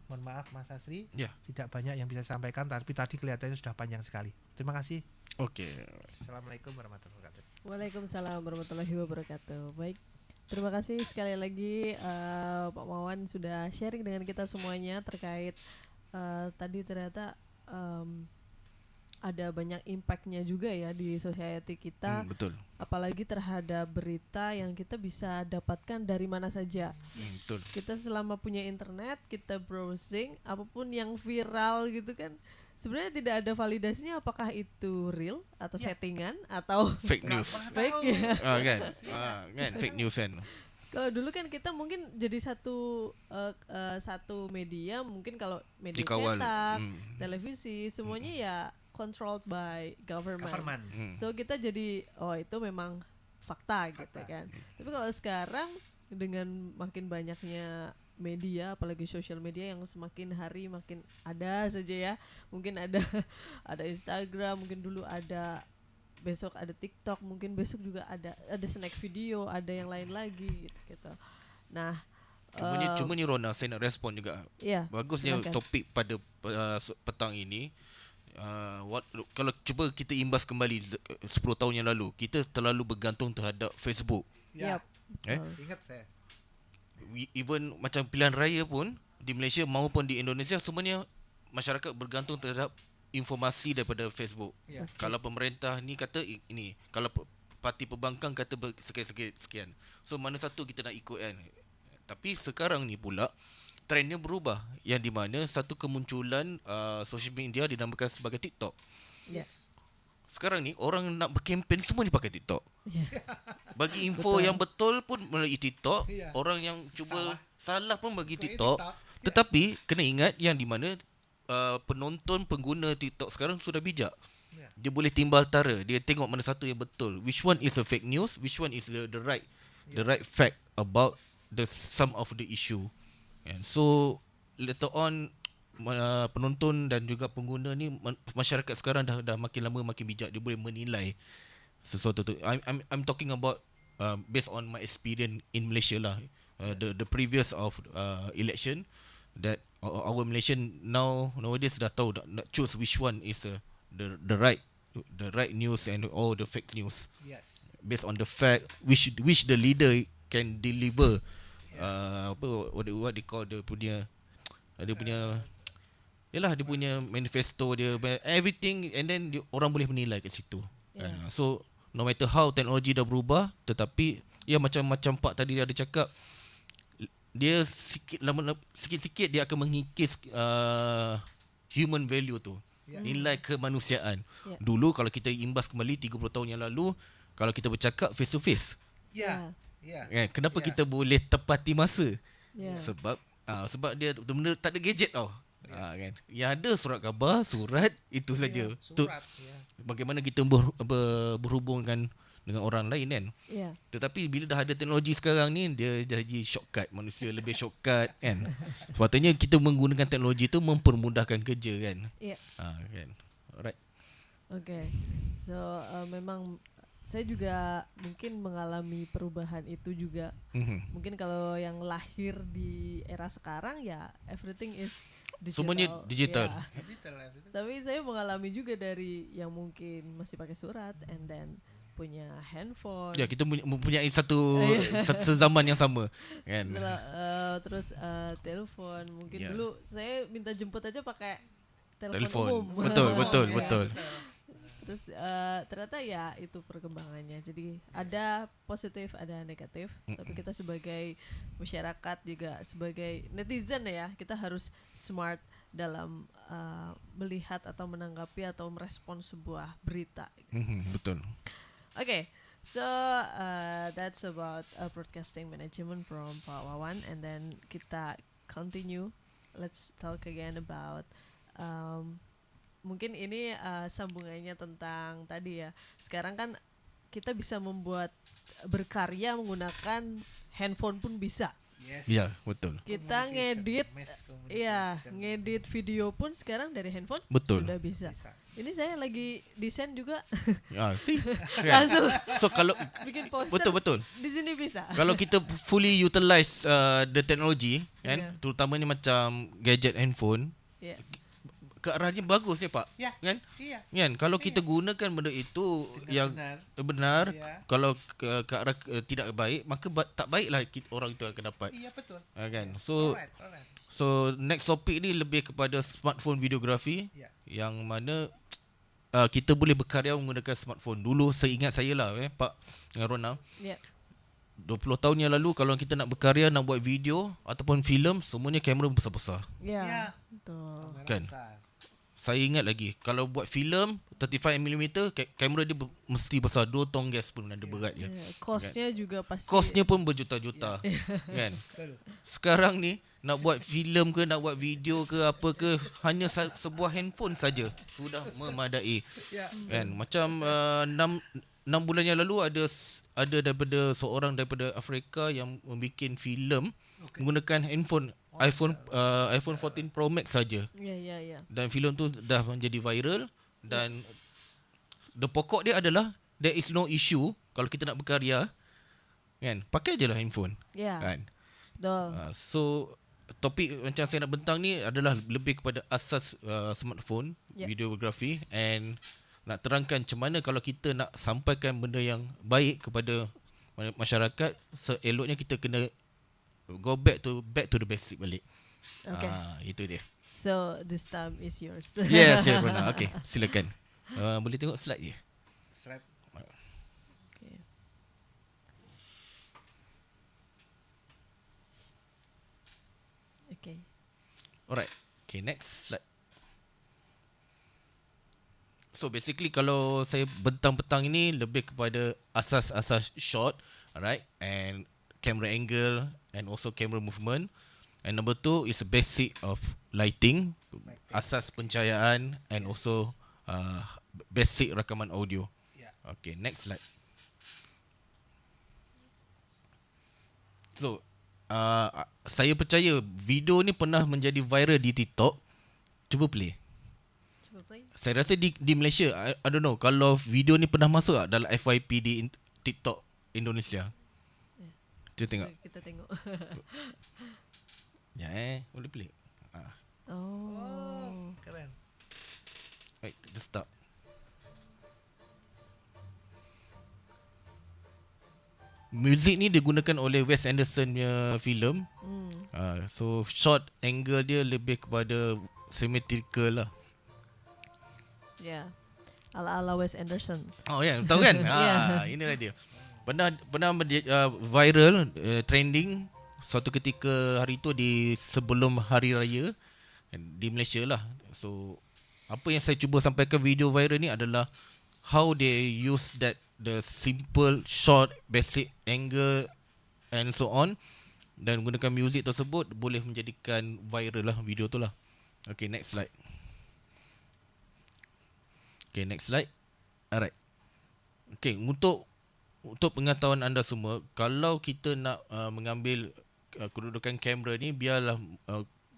Mohon maaf Mas Asri, Ya. tidak banyak yang bisa saya sampaikan, tapi tadi kelihatannya sudah panjang sekali. Terima kasih. Oke. Assalamualaikum warahmatullahi wabarakatuh. Waalaikumsalam warahmatullahi wabarakatuh. Baik, terima kasih sekali lagi Pak Mawan sudah sharing dengan kita semuanya terkait tadi ternyata ada banyak impactnya juga ya di society kita, Betul. apalagi terhadap berita yang kita bisa dapatkan dari mana saja. Betul. Kita selama punya internet, kita browsing apapun yang viral gitu kan, sebenarnya tidak ada validasinya apakah itu real atau settingan atau Fake news. fake ya. Kan fake news kan. Kalau dulu kan kita mungkin jadi satu media, mungkin kalau media Dikawal. cetak, televisi, semuanya ya controlled by government. So kita jadi itu memang fakta gitu kan. Tapi kalau sekarang dengan makin banyaknya media, apalagi sosial media yang semakin hari makin ada saja ya. Mungkin ada Instagram, mungkin dulu ada, besok ada TikTok, mungkin besok juga ada snack video, ada yang lain lagi gitu. Nah, Cuma ni Rona, saya nak respon juga. ya, Bagusnya silakan. topik pada petang ini. Kalau cuba kita imbas kembali 10 tahun yang lalu, kita terlalu bergantung terhadap Facebook. Yap, Eh? betul. Ingat saya. Even macam pilihan raya pun di Malaysia maupun di Indonesia, semuanya masyarakat bergantung terhadap informasi daripada Facebook. Ya. Kalau pemerintah ni kata ini, kalau parti perbankan kata sekian. So mana satu kita nak ikut kan. Tapi sekarang ni pula trendnya berubah, yang di mana satu kemunculan social media dinamakan sebagai TikTok. Yes. Sekarang ni orang nak berkempen semua ni pakai TikTok. Yeah. Bagi info Betul. yang betul pun melalui TikTok. Ya. Orang yang cuba salah pun bagi Pakai TikTok. TikTok. Tetapi kena ingat yang di mana penonton pengguna TikTok sekarang sudah bijak. Ya. Dia boleh timbal tara, dia tengok mana satu yang betul. Which one is a fake news, which one is the right fact about the some of the issue. And so later on penonton dan juga pengguna ni, masyarakat sekarang dah makin lama makin bijak, dia boleh menilai sesuatu tu. I'm talking about based on my experience in Malaysia lah. The previous of election, that our Malaysian nowadays dah tahu nak choose which one is the right news and all the fake news Yes. based on the fact which the leader can deliver. What they call dia punya yalah, dia punya manifesto dia, everything, and then orang boleh menilai kat situ. Yeah. So no matter how teknologi dah berubah, tetapi ya macam Pak tadi dia ada cakap, dia sikit-sikit dia akan mengikis human value tu, nilai kemanusiaan. Yeah. Dulu kalau kita imbas kembali 30 tahun yang lalu, kalau kita bercakap face to face, Ya. Ya. kenapa Ya. kita boleh tepati masa? Yeah. Sebab dia benar tak ada gadget tau. Kan. Yang ada surat khabar, surat itu saja. Tu Surat. Ya. bagaimana kita berhubung dengan orang lain kan. Yeah. Tetapi bila dah ada teknologi sekarang ni, dia jadi shortcut, manusia lebih shortcut kan. Sepatutnya kita menggunakan teknologi tu mempermudahkan kerja kan. Yeah. Kan. Alright. Okay. So memang saya juga mungkin mengalami perubahan itu juga. Mungkin kalau yang lahir di era sekarang ya everything is digital. Semuanya digital. Ya. Digital, everything. Tapi saya mengalami juga dari yang mungkin masih pakai surat and then punya handphone. Ya, kita mempunyai satu sezaman yang sama kan. Terus telepon. Mungkin Ya. dulu saya minta jemput aja pakai telepon Telepon. umum. Betul. Terus ternyata ya itu perkembangannya. Jadi ada positif, ada negatif. Tapi kita sebagai masyarakat juga sebagai netizen ya, kita harus smart dalam melihat atau menanggapi atau merespon sebuah berita. Betul. Okay, so that's about broadcasting management from Pak Wawan, and then kita continue. Let's talk again about mungkin ini sambungannya tentang tadi ya. Sekarang kan kita bisa membuat berkarya menggunakan handphone pun bisa. Yes. Ya, betul. Kita ngedit, Mass ya communication. ngedit video pun sekarang dari handphone Betul. sudah bisa. Bisa. Ini saya lagi desain juga, See. langsung So kalau bikin poster. betul. Di sini bisa. Kalau kita fully utilize the technology kan, Yeah. terutamanya macam gadget handphone, Yeah. ke arahnya bagus ni Pak. Ya. Kan? Iya. Kan kalau kita gunakan benda itu Dengan yang benar, Ya. kalau ke arah tidak baik, maka tak baiklah orang itu akan dapat. Iya betul. Kan. So Alright. so next topic ni lebih kepada smartphone videography, Ya. yang mana kita boleh berkarya menggunakan smartphone. Dulu seingat saya lah Pak dengan Rona, Yeah. 20 tahun yang lalu kalau kita nak berkarya, nak buat video ataupun filem, semuanya kamera besar-besar. Yeah. Ya. Betul. Kamera Kan. besar. Saya ingat lagi, kalau buat filem 35mm, kamera dia mesti besar, 2 tong gas pun ada berat dia. Yeah. Cost-nya juga pasti. Kosnya pun berjuta-juta. Kan. Betul. Sekarang ni nak buat filem ke, nak buat video ke apa ke, hanya sebuah handphone saja sudah memadai. Ya. Kan. Macam 6 bulan yang lalu ada daripada seorang daripada Afrika yang membuat filem menggunakan handphone iPhone 14 Pro Max saja. Ya. Dan filem tu dah menjadi viral, dan the pokok dia adalah there is no issue kalau kita nak berkarya, kan, pakai je lah handphone. Ya. Kan. Betul. So topik macam saya nak bentang ni adalah lebih kepada asas smartphone, Yep. videography, and nak terangkan macam mana kalau kita nak sampaikan benda yang baik kepada masyarakat, seeloknya kita kena go back to the basic balik. Okay. Itu dia. So this time is yours. Yes, Rona. Okay, silakan. Boleh tengok slide je. Slide. Okay. Okay. Alright. Okay, next slide. So basically kalau saya bentang-bentang ini lebih kepada asas-asas shot, alright, and camera angle and also camera movement. And number 2 is a basic of lighting, asas pencahayaan, and also basic rakaman audio. Ya. Okay, next slide. So, saya percaya video ni pernah menjadi viral di TikTok. Cuba play. Cuba play. Saya rasa di Malaysia, I don't know, kalau video ni pernah masuk tak dalam FYP di TikTok Indonesia. Cuba tengok. Kita tengok. Ya, boleh play. Oh. Keren. Right, let's start. Music ni digunakan oleh Wes Anderson punya filem. So shot angle dia lebih kepada symmetrical lah. Ya. Ala-ala Wes Anderson. Oh ya, yeah, tahu kan? Inilah dia. Pernah viral, trending suatu ketika hari tu di sebelum hari raya di Malaysia lah. So apa yang saya cuba sampaikan video viral ni adalah how they use the simple shot, basic angle and so on, dan gunakan music tersebut boleh menjadikan viral lah video tu lah. Okay, next slide. Okay, next slide. Alright. Okay, untuk pengetahuan anda semua, kalau kita nak mengambil kedudukan kamera ni, biarlah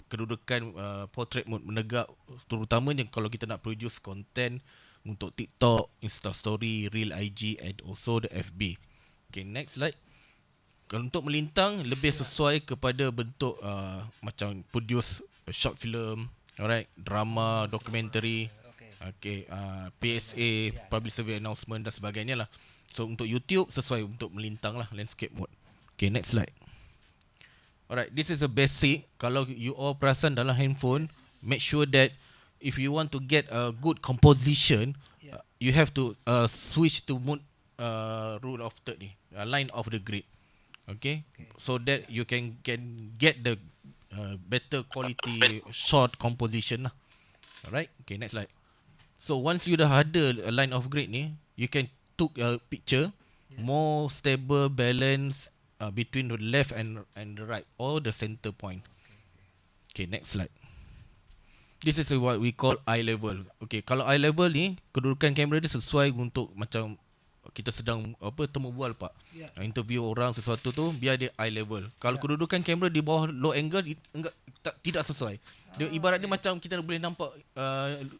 kedudukan portrait mode, menegak, terutamanya kalau kita nak produce content untuk TikTok, Insta Story, Reel IG and also the FB. Okay, next slide. Kalau untuk melintang, lebih sesuai kepada bentuk macam produce short film, alright, drama, documentary, okay, PSA, public service announcement dan sebagainya lah. So untuk YouTube sesuai untuk melintang lah, landscape mode. Okay, next slide. Alright, this is a basic. Kalau you all perasan dalam handphone, make sure that if you want to get a good composition, you have to switch to mode rule of third ni, line of the grid. Okay, so that you can get the better quality shot composition lah. Alright, okay, next slide. So once you dah ada a line of grid ni, you can took a picture more stable balance between the left and the right or the center point. Okay, next slide. This is what we call eye level. Okay, kalau eye level ni kedudukan kamera dia sesuai untuk macam kita sedang temu bual pak. Interview orang sesuatu tu biar dia eye level. Kalau kedudukan kamera di bawah low angle tidak sesuai. Dia ibarat dia macam kita boleh nampak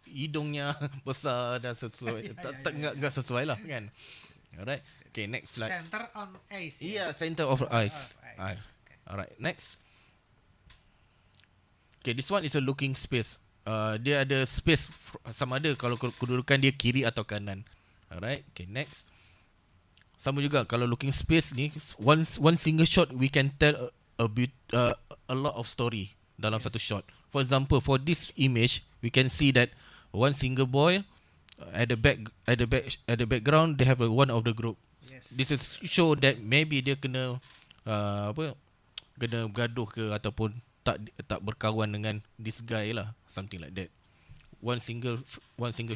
hidungnya besar dan sesuai. Enggak sesuai lah kan. Alright. Okay, next slide. Center on eyes. Yeah, center of eyes. Okay. Alright, next. Okay, this one is a looking space. Dia ada space sama ada kalau kedudukan dia kiri atau kanan. Alright. Okay, next. Sama juga kalau looking space ni one single shot we can tell a lot of story dalam satu shot. For example, for this image, we can see that one single boy at the background they have one of the group. Yes. This is show that maybe dia kena kena gaduh ke ataupun tak berkawan dengan this guy lah, something like that. One single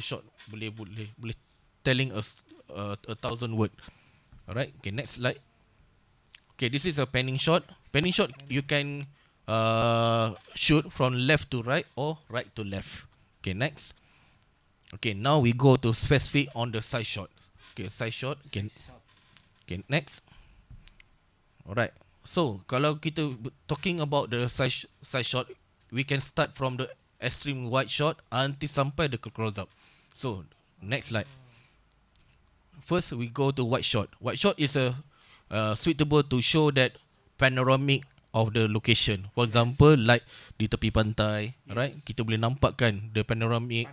shot boleh telling us 1,000 word. Alright, okay, next slide. Okay, this is a panning shot. Panning shot you can shoot from left to right or right to left. Okay, next. Okay, now we go to specific on the side shot. Okay, side shot. Okay, next. Alright. So, kalau kita talking about the side shot, we can start from the extreme wide shot until sampai the close up. So, next slide. First, we go to wide shot. Wide shot is suitable to show that panoramic of the location. For example, like di tepi pantai, right? Kita boleh nampakkan the panoramic,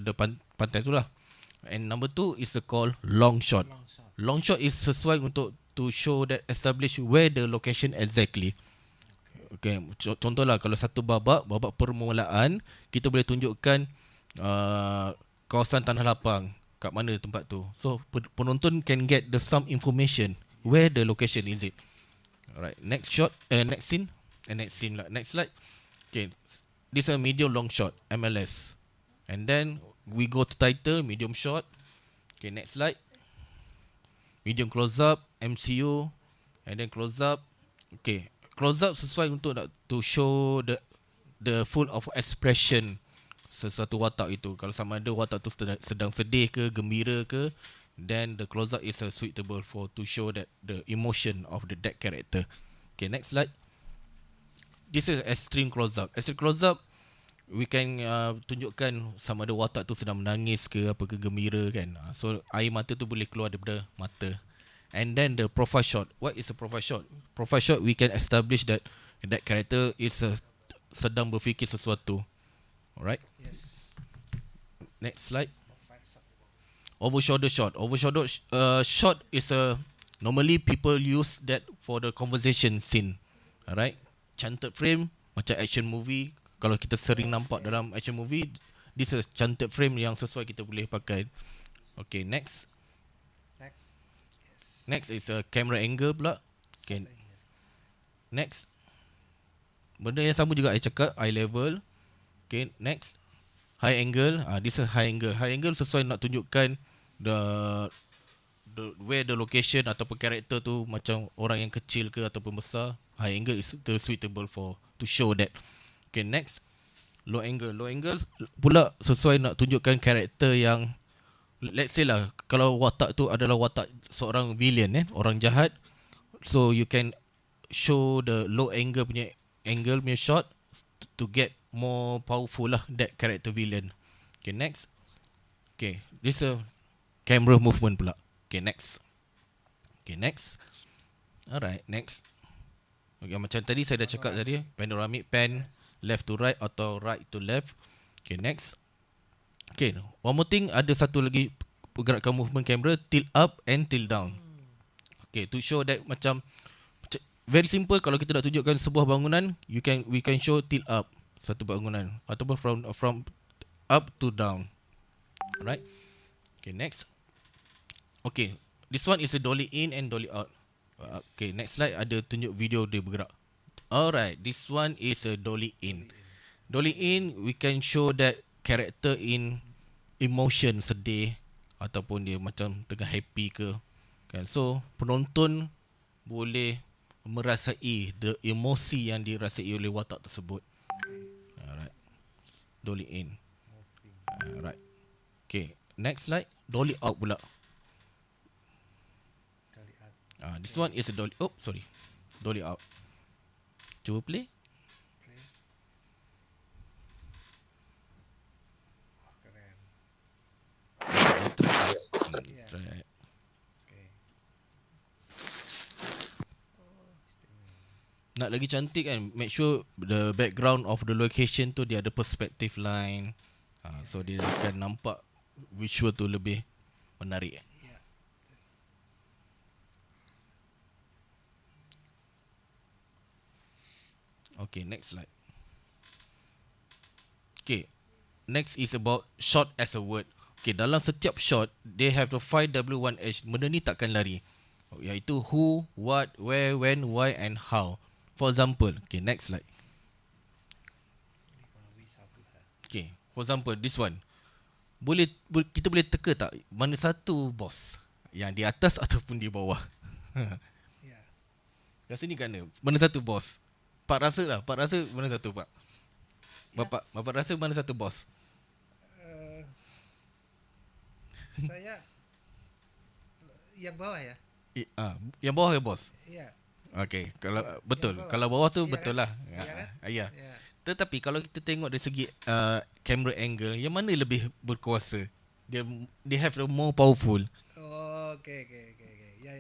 the pantai tu lah. And number 2 is called long shot. Long shot is sesuai untuk to show that establish where the location exactly. Okay, contohlah kalau satu babak permulaan, kita boleh tunjukkan kawasan tanah lapang kat mana tempat tu. So penonton can get some information where the location is it. Alright, next shot, next scene lah. Next slide. Okay, this is a medium long shot, MLS. And then we go to title, medium shot. Okay, next slide. Medium close up, MCU, and then close up. Okay, close up sesuai untuk to show the full of expression sesuatu watak itu. Kalau sama ada watak tu sedang sedih ke, gembira ke, then the close up is suitable for to show that the emotion of that character. Okay, next slide. This is extreme close up. Extreme close up, we can tunjukkan sama ada watak tu sedang menangis ke apa ke, gembira kan. So air mata tu boleh keluar daripada mata. And then the profile shot. What is a profile shot? Profile shot we can establish that character is sedang berfikir sesuatu. Alright. Yes. Next slide. Over shoulder shot. Over shoulder shot is normally people use that for the conversation scene. Alright. Canted frame macam action movie. Kalau kita sering nampak dalam action movie, this is canted frame yang sesuai kita boleh pakai. Okay, next. Next is a camera angle pula. Okay. Next. Benda yang sama juga I cakap, eye level. Okay, next. High angle. This is high angle. High angle sesuai nak tunjukkan the where the location ataupun karakter tu macam orang yang kecil ke ataupun besar. High angle is the suitable for to show that. Okay, next. Low angle. Low angle pula sesuai nak tunjukkan karakter yang, let's say lah, kalau watak tu adalah watak seorang villain, orang jahat. So you can show the low angle punya shot to get more powerful lah that character villain. Okay, next. Okay, this is a camera movement pula. Okay, next. Okay, next. Alright, next. Okay, macam tadi saya dah cakap tadi, panoramic pan, left to right atau right to left. Okay, next. Okay, one more thing, ada satu lagi pergerakan movement camera, tilt up and tilt down. Okay, to show that macam very simple, kalau kita nak tunjukkan sebuah bangunan, we can show tilt up satu bangunan ataupun from up to down. Alright. Okay, next. Okay, this one is a dolly in and dolly out. Okay, next slide ada tunjuk video dia bergerak. Alright, this one is a dolly in. Dolly in, we can show that character in emotion sedih ataupun dia macam tengah happy ke, kan. So penonton boleh merasai the emosi yang dirasai oleh watak tersebut. Alright, dolly in. Alright. Okay, next slide. Dolly out pula. Dolly out. This one is a dolly. Oh, sorry. Dolly out. Cuba play. Play. Oh, keren. Yeah. Right. Okay. Oh, istimewa. Nak lagi cantik kan, make sure the background of the location tu dia ada perspective line. So dia akan nampak visual tu lebih menarik. Yeah. Okay, next slide. Okay, next is about shot as a word. Okay, dalam setiap shot, they have the 5W1H. Benda ni takkan lari. Iaitu who, what, where, when, why and how. For example, okay, next slide. Okay, for example, this one. Kita boleh teka tak mana satu bos? Yang di atas ataupun di bawah? Yeah. Kat sini kan mana satu bos? Pak rasa lah, Pak rasa mana satu Pak? Bapak rasa mana satu bos? Saya yang bawah ya. Yang bawah ya bos? Iya. Okay, kalau betul. bawah. Kalau bawah tu Iya betul kan? lah. Iya kan? Ya. Ya. Tetapi kalau kita tengok dari segi camera angle, yang mana lebih berkuasa? They have the more powerful. Oh, okay. Ya.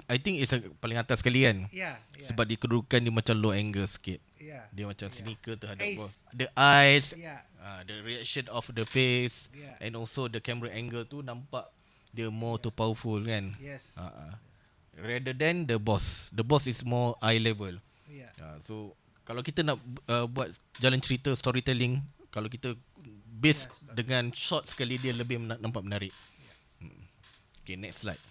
I think it's paling atas sekali kan. Ya. Sebab dia kedudukan dia macam low angle sikit. Ya. Dia macam sneaker terhadap Eyes. bawah. The eyes, Ya. the reaction of the face, Yeah. and also the camera angle tu nampak dia more too powerful kan. Yes. Rather than the boss. The boss is more eye level. Iya. So kalau kita nak buat jalan cerita storytelling, kalau kita base dengan short sekali, dia lebih nampak menarik. Okay, next slide.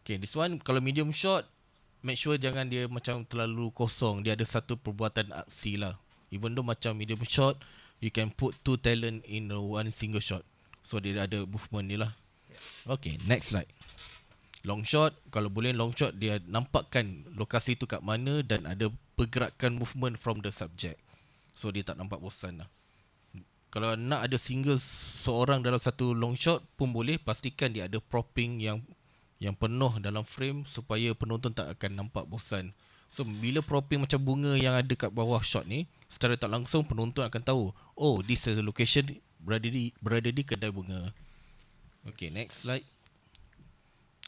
Okay, this one kalau medium shot, make sure jangan dia macam terlalu kosong. Dia ada satu perbuatan aksi lah. Even though macam medium shot, you can put two talent in one single shot. So dia ada movement ni lah. Okay, next slide. Long shot, kalau boleh long shot, dia nampakkan lokasi tu kat mana dan ada pergerakan movement from the subject. So dia tak nampak bosan lah. Kalau nak ada single seorang dalam satu long shot pun boleh, pastikan dia ada propping yang penuh dalam frame supaya penonton tak akan nampak bosan. So bila propping macam bunga yang ada kat bawah shot ni, secara tak langsung penonton akan tahu, oh, this is a location berada di kedai bunga. Okay, next slide.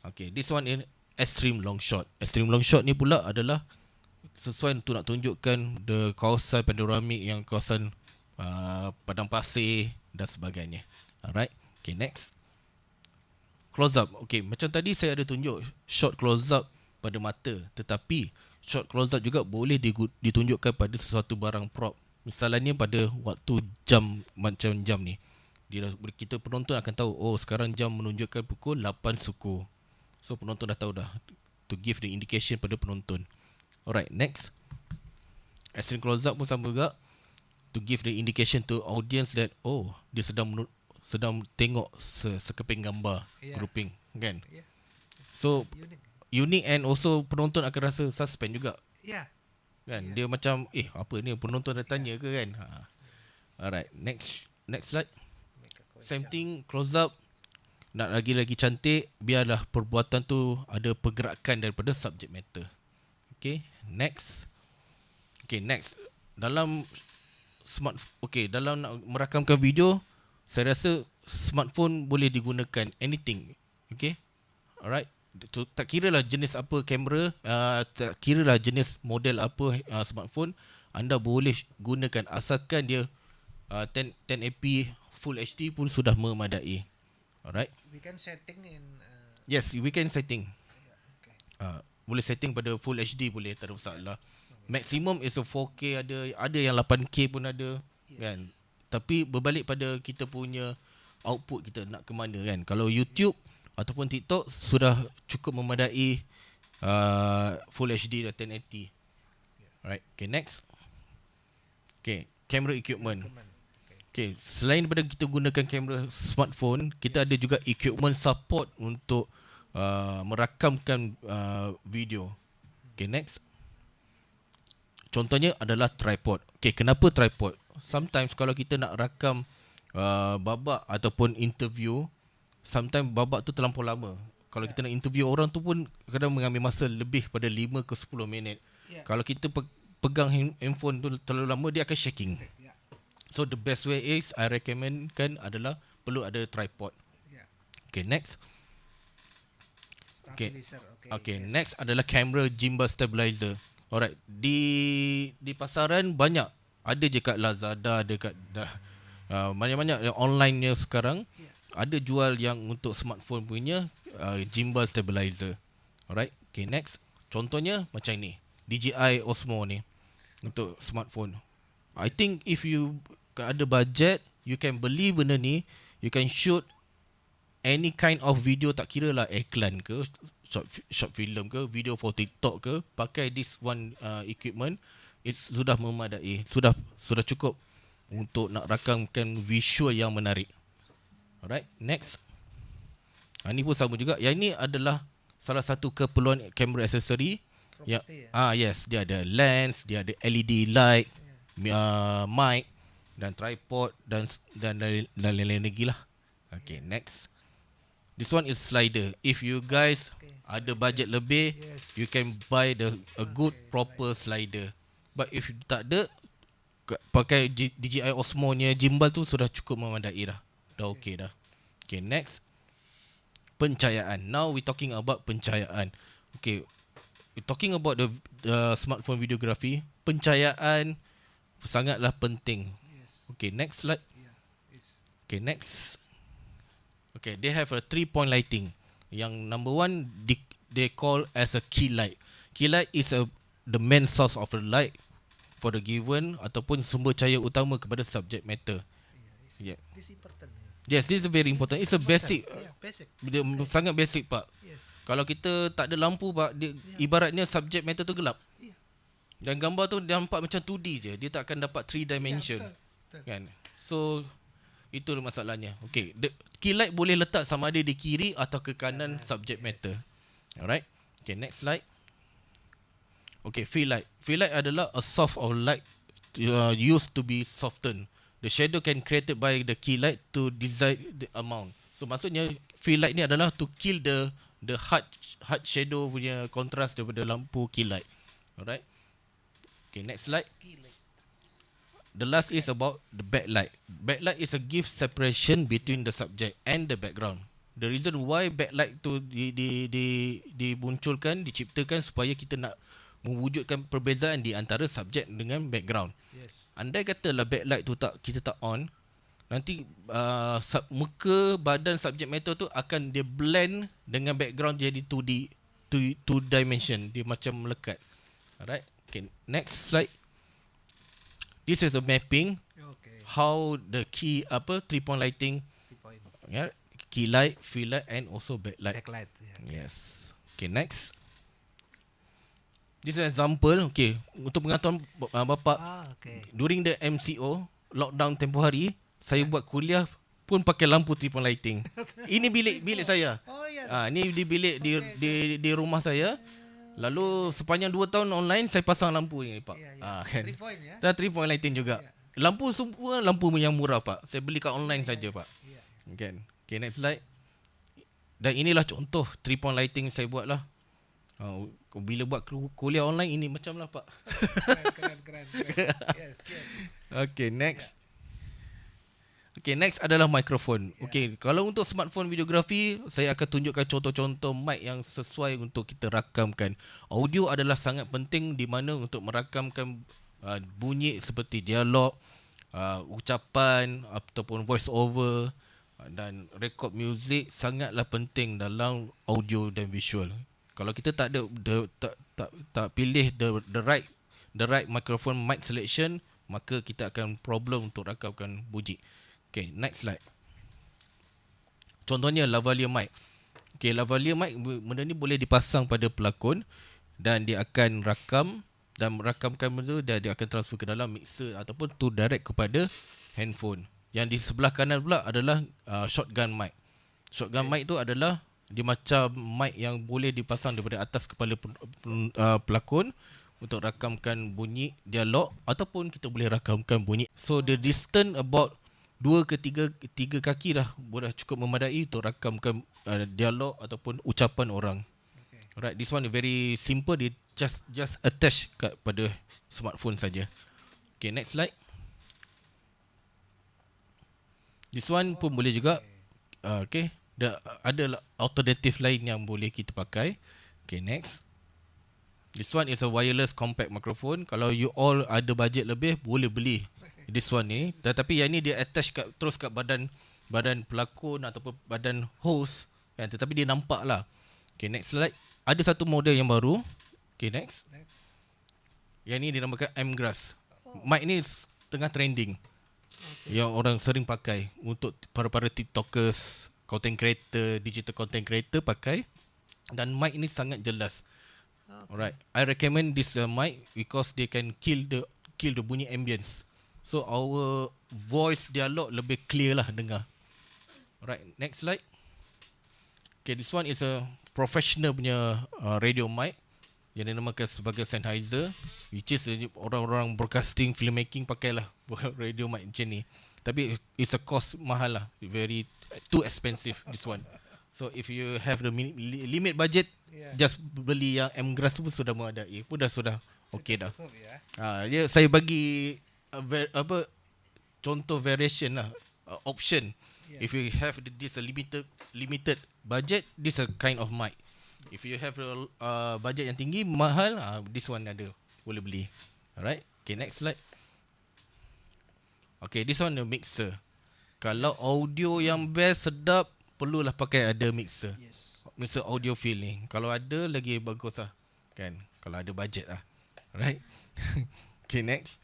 Okay, this one is extreme long shot. Extreme long shot ni pula adalah sesuai untuk nak tunjukkan the kawasan panoramik, yang kawasan padang pasir dan sebagainya. Alright, okay, next. Close up. Okay, macam tadi saya ada tunjuk shot close up pada mata, tetapi shot close up juga boleh ditunjukkan pada sesuatu barang prop. Misalnya pada waktu jam, macam jam ni, kita penonton akan tahu, oh, sekarang jam menunjukkan pukul 8 suku. So penonton dah tahu dah, to give the indication pada penonton. Alright, next. Extreme close up pun sama juga, to give the indication to audience that, oh, dia sedang tengok sekeping gambar, grouping kan. Yeah. So unik and also penonton akan rasa suspend juga. Ya. Kan, dia macam apa ni, penonton dah tanya ke kan. Alright, next slide. Same thing, close up. Nak lagi-lagi cantik, biarlah perbuatan tu ada pergerakan daripada subject matter. Okay, next. Okay, next. Dalam dalam nak merakamkan video, saya rasa smartphone boleh digunakan anything. Okay, alright. Tak kira lah jenis apa kamera, tak kira lah jenis model apa smartphone, anda boleh gunakan asalkan dia 1080 Full HD pun sudah memadai. Alright. We can setting in Yes, we can setting. okay. Boleh setting pada Full HD boleh, tak ada masalah. Maximum is a 4K, ada yang 8K pun ada, kan. Tapi berbalik pada kita punya output, kita nak ke mana kan. Kalau YouTube ataupun TikTok sudah cukup memadai Full HD dan 1080. Alright, okay, next. Okay, camera equipment. Equipment. Okay, selain daripada kita gunakan kamera smartphone, kita ada juga equipment support untuk merakamkan video. Okay, next. Contohnya adalah tripod. Okay, kenapa tripod? Sometimes kalau kita nak rakam babak ataupun interview, sometimes babak tu terlampau lama. Kalau kita nak interview orang tu pun kadang mengambil masa lebih pada 5 ke 10 minit. Kalau kita pegang handphone tu terlalu lama, dia akan shaking. So the best way is I recommend kan adalah perlu ada tripod. Okay, next. Okay. Okay, next adalah camera gimbal stabilizer. Alright, di pasaran banyak. Ada je kat Lazada, ada kat banyak-banyak yang online-nya sekarang. Ada jual yang untuk smartphone punya gimbal stabilizer. Alright, okay, next. Contohnya macam ni, DJI Osmo ni untuk smartphone. I think if you ada budget, you can beli benda ni. You can shoot any kind of video, tak kira lah iklan ke, short film ke, video for TikTok ke. Pakai this one equipment, it's sudah memadai, sudah cukup untuk nak rakamkan visual yang menarik. Alright, next. Ini pun sama juga. Yang ini adalah salah satu keperluan kamera aksesori. Ya, yes, dia ada lens, dia ada LED light, mic dan tripod dan lain-lain lagi lah. Okay, next. This one is slider. If you guys ada budget lebih, you can buy a good proper slider. But if you tak ada, pakai DJI Osmo nya gimbal tu sudah cukup memadai dah. Dah okay dah. Okay, next. Pencahayaan. Now we talking about pencahayaan. Okay, we talking about the smartphone videography. Pencahayaan sangatlah penting. Okay, next slide. Okay, next. Okay, they have a 3-point lighting. Yang number one, they call as a key light. Key light is the main source of the light for the given ataupun sumber cahaya utama kepada subject matter. Yeah. This important. Yes, this is very important. It's a basic. Basic. Dia sangat basic, Pak. Kalau kita tak ada lampu, Pak, dia ibaratnya subject matter tu gelap. Dan gambar tu dia nampak macam 2D je. Dia tak akan dapat 3 dimension. Kan? So itu masalahnya. Okay, the key light boleh letak sama ada di kiri atau ke kanan subject matter. Alright. Okay, next slide. Okay, fill light. Fill light adalah a source of light used to be softened. The shadow can created by the key light to decide the amount. So maksudnya fill light ni adalah to kill the hard shadow punya kontras daripada lampu key light. Alright. Okay, next slide. The last is about the backlight. Backlight is a give separation between the subject and the background. The reason why backlight tu dimunculkan, diciptakan supaya kita nak mewujudkan perbezaan di antara subjek dengan background. Andai katalah backlight tu kita tak on, nanti muka badan subject matter tu akan dia blend dengan background jadi 2D, two dimension, dia macam melekat. Alright. Okay, next slide. This is a mapping. How the key 3-point lighting. Yeah, key light, fill light and also backlight. Yes. Okay, next. This is an example. Okay, untuk pengetahuan bapa, during the MCO lockdown tempoh hari, saya buat kuliah pun pakai lampu 3-point lighting. Ini bilik saya. Ini di bilik di rumah saya. Lalu sepanjang 2 tahun online saya pasang lampu ni, Pak. Kan. 3-point ya. 3-point lighting juga. Lampu semua lampu yang murah, Pak. Saya beli kat online saja, Pak. Kan. Okay, next slide. Dan inilah contoh 3-point lighting saya buat lah. Bila buat kuliah online ini macam lah, Pak. Keren. Yes. Okay, next. Okay, next adalah mikrofon. Okay, kalau untuk smartphone videografi, saya akan tunjukkan contoh-contoh mic yang sesuai untuk kita rakamkan. Audio adalah sangat penting di mana untuk merakamkan bunyi seperti dialog, ucapan ataupun voice over dan rekod muzik sangatlah penting dalam audio dan visual. Kalau kita tak ada tak pilih the right microphone mic selection, maka kita akan problem untuk rakamkan bunyi. Okay, next slide. Contohnya lavalier mic. Okay, lavalier mic benda ni boleh dipasang pada pelakon dan dia akan rakam dan merakamkan itu dia akan transfer ke dalam mixer ataupun to direct kepada handphone. Yang di sebelah kanan pula adalah shotgun mic. Shotgun mic tu adalah dia macam mic yang boleh dipasang daripada atas kepala pelakon untuk rakamkan bunyi dialog ataupun kita boleh rakamkan bunyi. So the distance about 2 ke 3 kaki dah boleh cukup memadai untuk rakamkan dialog ataupun ucapan orang. Okay. Alright, this one is very simple. Dia just attach pada smartphone saja. Okay, next slide. This one pun boleh juga. Okay, ada alternatif lain yang boleh kita pakai. Okay, next. This one is a wireless compact microphone. Kalau you all ada budget lebih, boleh beli this one ni. Tetapi yang ni dia attach terus kat badan pelakon ataupun badan host kan? Tetapi dia nampak lah. Okay, next slide. Ada satu model yang baru. Okay, next. Yang ni dinamakan M-Grass. Mic ni tengah trending. Yang orang sering pakai untuk para TikTokers, content creator, digital content creator pakai. Dan mic ni sangat jelas. Alright, I recommend this mic because they can kill the bunyi ambience. So our voice dialog lebih clear lah dengar. Alright, next slide. Okay, this one is a professional punya radio mic yang dinamakan sebagai Sennheiser, which is orang-orang broadcasting, filmmaking pakailah radio mic macam ni. Tapi it's a cost mahal lah, very too expensive this one. So if you have the limit budget, just beli yang M-Grass pun sudah memadai, pun sudah okey dah. Dia saya bagi contoh variation lah, option. If you have this limited budget, this a kind of mic. If you have budget yang tinggi, mahal, this one ada, boleh beli. Alright, okay, next slide. Okay, this one the mixer. Kalau audio yang best, sedap, perlulah pakai ada mixer. Mixer audio field ni. Kalau ada lagi bagus lah kan, kalau ada budget lah. Alright. Okay, next.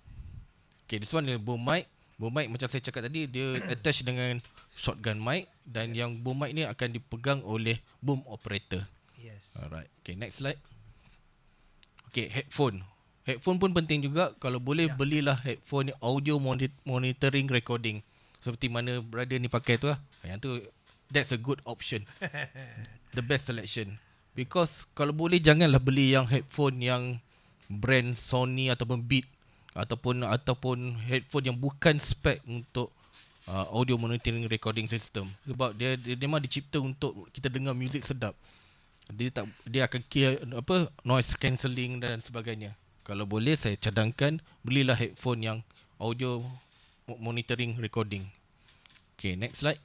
Okay, this one the boom mic. Boom mic macam saya cakap tadi, dia attach dengan shotgun mic. Dan yang boom mic ni akan dipegang oleh boom operator. Alright. Okay, next slide. Okay, headphone. Headphone pun penting juga. Kalau boleh, belilah headphone audio monitoring recording. Seperti mana brother ni pakai tu lah. Yang tu, that's a good option. The best selection. Because kalau boleh, janganlah beli yang headphone yang brand Sony ataupun Beat ataupun headphone yang bukan spec untuk audio monitoring recording system. Sebab dia memang dicipta untuk kita dengar music sedap. Dia akan kill noise cancelling dan sebagainya. Kalau boleh, saya cadangkan belilah headphone yang audio monitoring recording. Okay, next slide.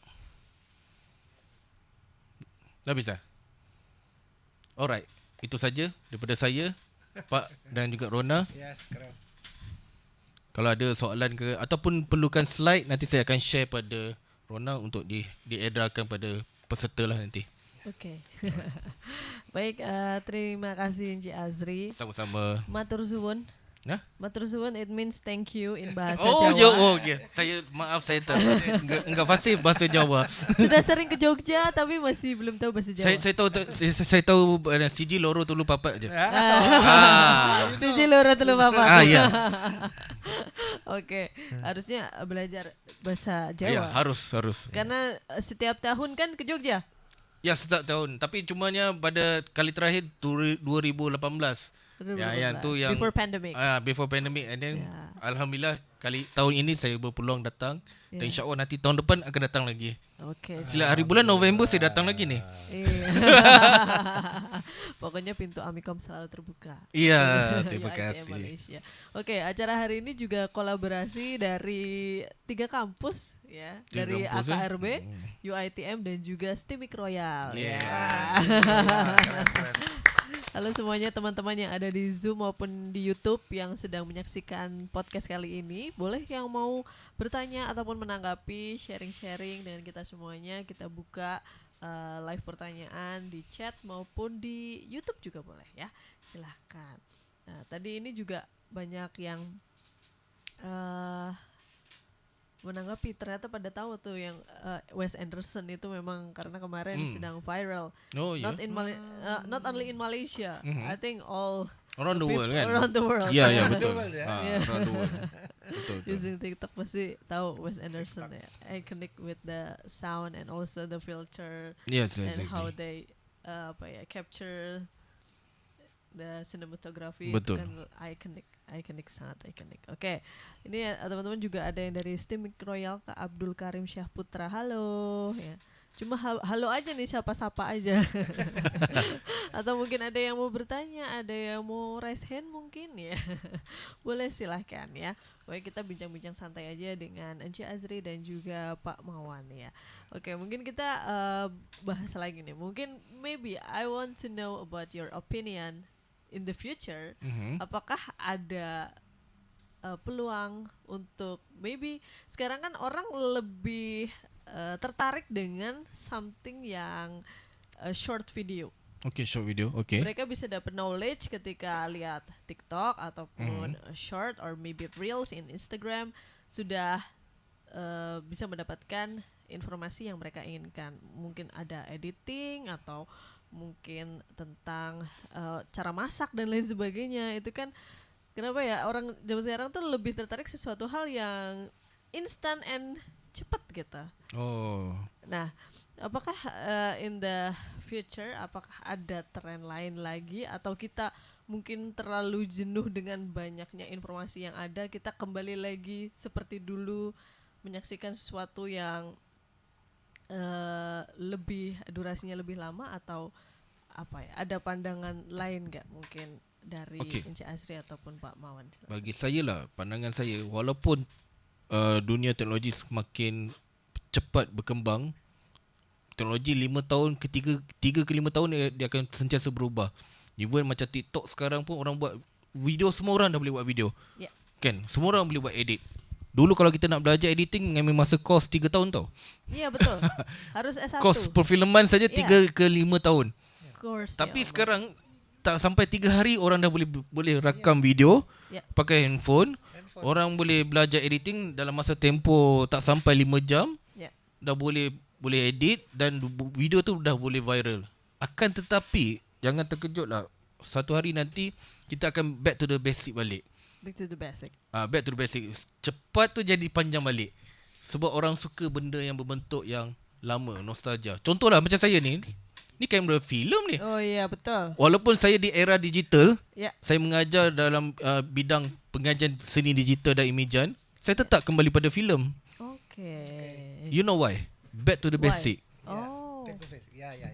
Dah bisa? Alright, itu saja daripada saya, Pak dan juga Rona. Yes, keren. Kalau ada soalan ke ataupun perlukan slide, nanti saya akan share pada Rona untuk diedarkan pada peserta lah nanti. Okay. Baik, terima kasih Encik Azri. Sama-sama. Matur suwun. Nah? Matur suwun it means thank you in bahasa Jawa. Jawa. Okay. Saya enggak fasih bahasa Jawa. Sudah sering ke Jogja tapi masih belum tahu bahasa Jawa. Saya tahu siji loro telu papat aja. Siji loro telu papat. Ya. Oke, harusnya belajar bahasa Jawa. Ya, harus. Karena setiap tahun kan ke Jogja. Ya, setiap tahun. Tapi cumanya pada kali terakhir 2018. Ya, yang tu yang before pandemic. Before pandemic, and then alhamdulillah tahun ini saya berpeluang datang. Dan insya-Allah nanti tahun depan akan datang lagi. Okey. Sila hari bulan November saya datang lagi ni. Pokoknya pintu Amikom selalu terbuka. Iya, terima kasih. Oke, acara hari ini juga kolaborasi dari 3 kampus ya, dari AKRB, UITM dan juga Stimik Royal. Halo semuanya teman-teman yang ada di Zoom maupun di YouTube yang sedang menyaksikan podcast kali ini. Boleh yang mau bertanya ataupun menanggapi, sharing-sharing dengan kita semuanya. Kita buka live pertanyaan di chat maupun di YouTube juga boleh ya. Silahkan. Nah, tadi ini juga banyak yang menanggapi, ternyata pada tahu tuh yang Wes Anderson itu memang karena kemarin sedang viral. Oh, yeah. Not only in Malaysia, I think all Around the world kan. Around the world. Ya Around the betul. world, ya. Around the world. Betul. Using TikTok pasti tahu Wes Anderson ya. I connect with the sound and also the filter Yes, and how exactly. they capture the cinematography. Betul. Itu kan iconic sangat iconic. Oke, ini teman-teman juga ada yang dari Steam Royal Kak Abdul Karim Syah Putra. Halo ya. Cuma halo aja nih, sapa-sapa aja. Atau mungkin ada yang mau bertanya, ada yang mau raise hand mungkin ya. Boleh silahkan ya. Oke, kita bincang-bincang santai aja dengan Anci Azri dan juga Pak Mawan ya. Oke, mungkin kita bahas lagi nih. Mungkin maybe I want to know about your opinion in the future. Apakah ada peluang untuk maybe sekarang kan orang lebih tertarik dengan something yang short video. Okay, short video. Okay. Mereka bisa dapat knowledge ketika lihat TikTok ataupun short or maybe reels in Instagram, sudah bisa mendapatkan informasi yang mereka inginkan. Mungkin ada editing atau mungkin tentang cara masak dan lain sebagainya. Itu kan kenapa ya orang zaman sekarang tuh lebih tertarik sesuatu hal yang instant and cepat gitu. Oh. Nah, apakah in the future apakah ada tren lain lagi atau kita mungkin terlalu jenuh dengan banyaknya informasi yang ada, kita kembali lagi seperti dulu menyaksikan sesuatu yang lebih durasinya lebih lama, atau apa ya? Ada pandangan lain nggak mungkin dari Encik Azri ataupun Pak Mawan? Bagi saya lah, pandangan saya, walaupun dunia teknologi semakin cepat berkembang, teknologi 5 tahun ke 3 ke 5 tahun dia akan sentiasa berubah. Even macam TikTok sekarang pun orang buat video, semua orang dah boleh buat video. Yeah. Kan? Semua orang boleh buat edit. Dulu kalau kita nak belajar editing mengambil masa course 3 tahun tau. Iya, betul. Harus S1. Course perfilman saja 3 ke 5 tahun. Course, Tapi ya sekarang tak sampai 3 hari orang dah boleh rakam video pakai handphone. Orang boleh belajar editing dalam masa tempoh tak sampai 5 jam. Dah boleh edit dan video tu dah boleh viral. Akan tetapi jangan terkejutlah, satu hari nanti kita akan back to the basic balik. Back to the basic. Back to the basic. Cepat tu jadi panjang balik. Sebab orang suka benda yang berbentuk yang lama, nostalgia. Contohlah macam saya ni kamera filem ni. Oh iya, betul. Walaupun saya di era digital, saya mengajar dalam bidang pengajian seni digital dan imajan, saya tetap kembali pada filem. Okay. You know why? Back to the basic. Oh.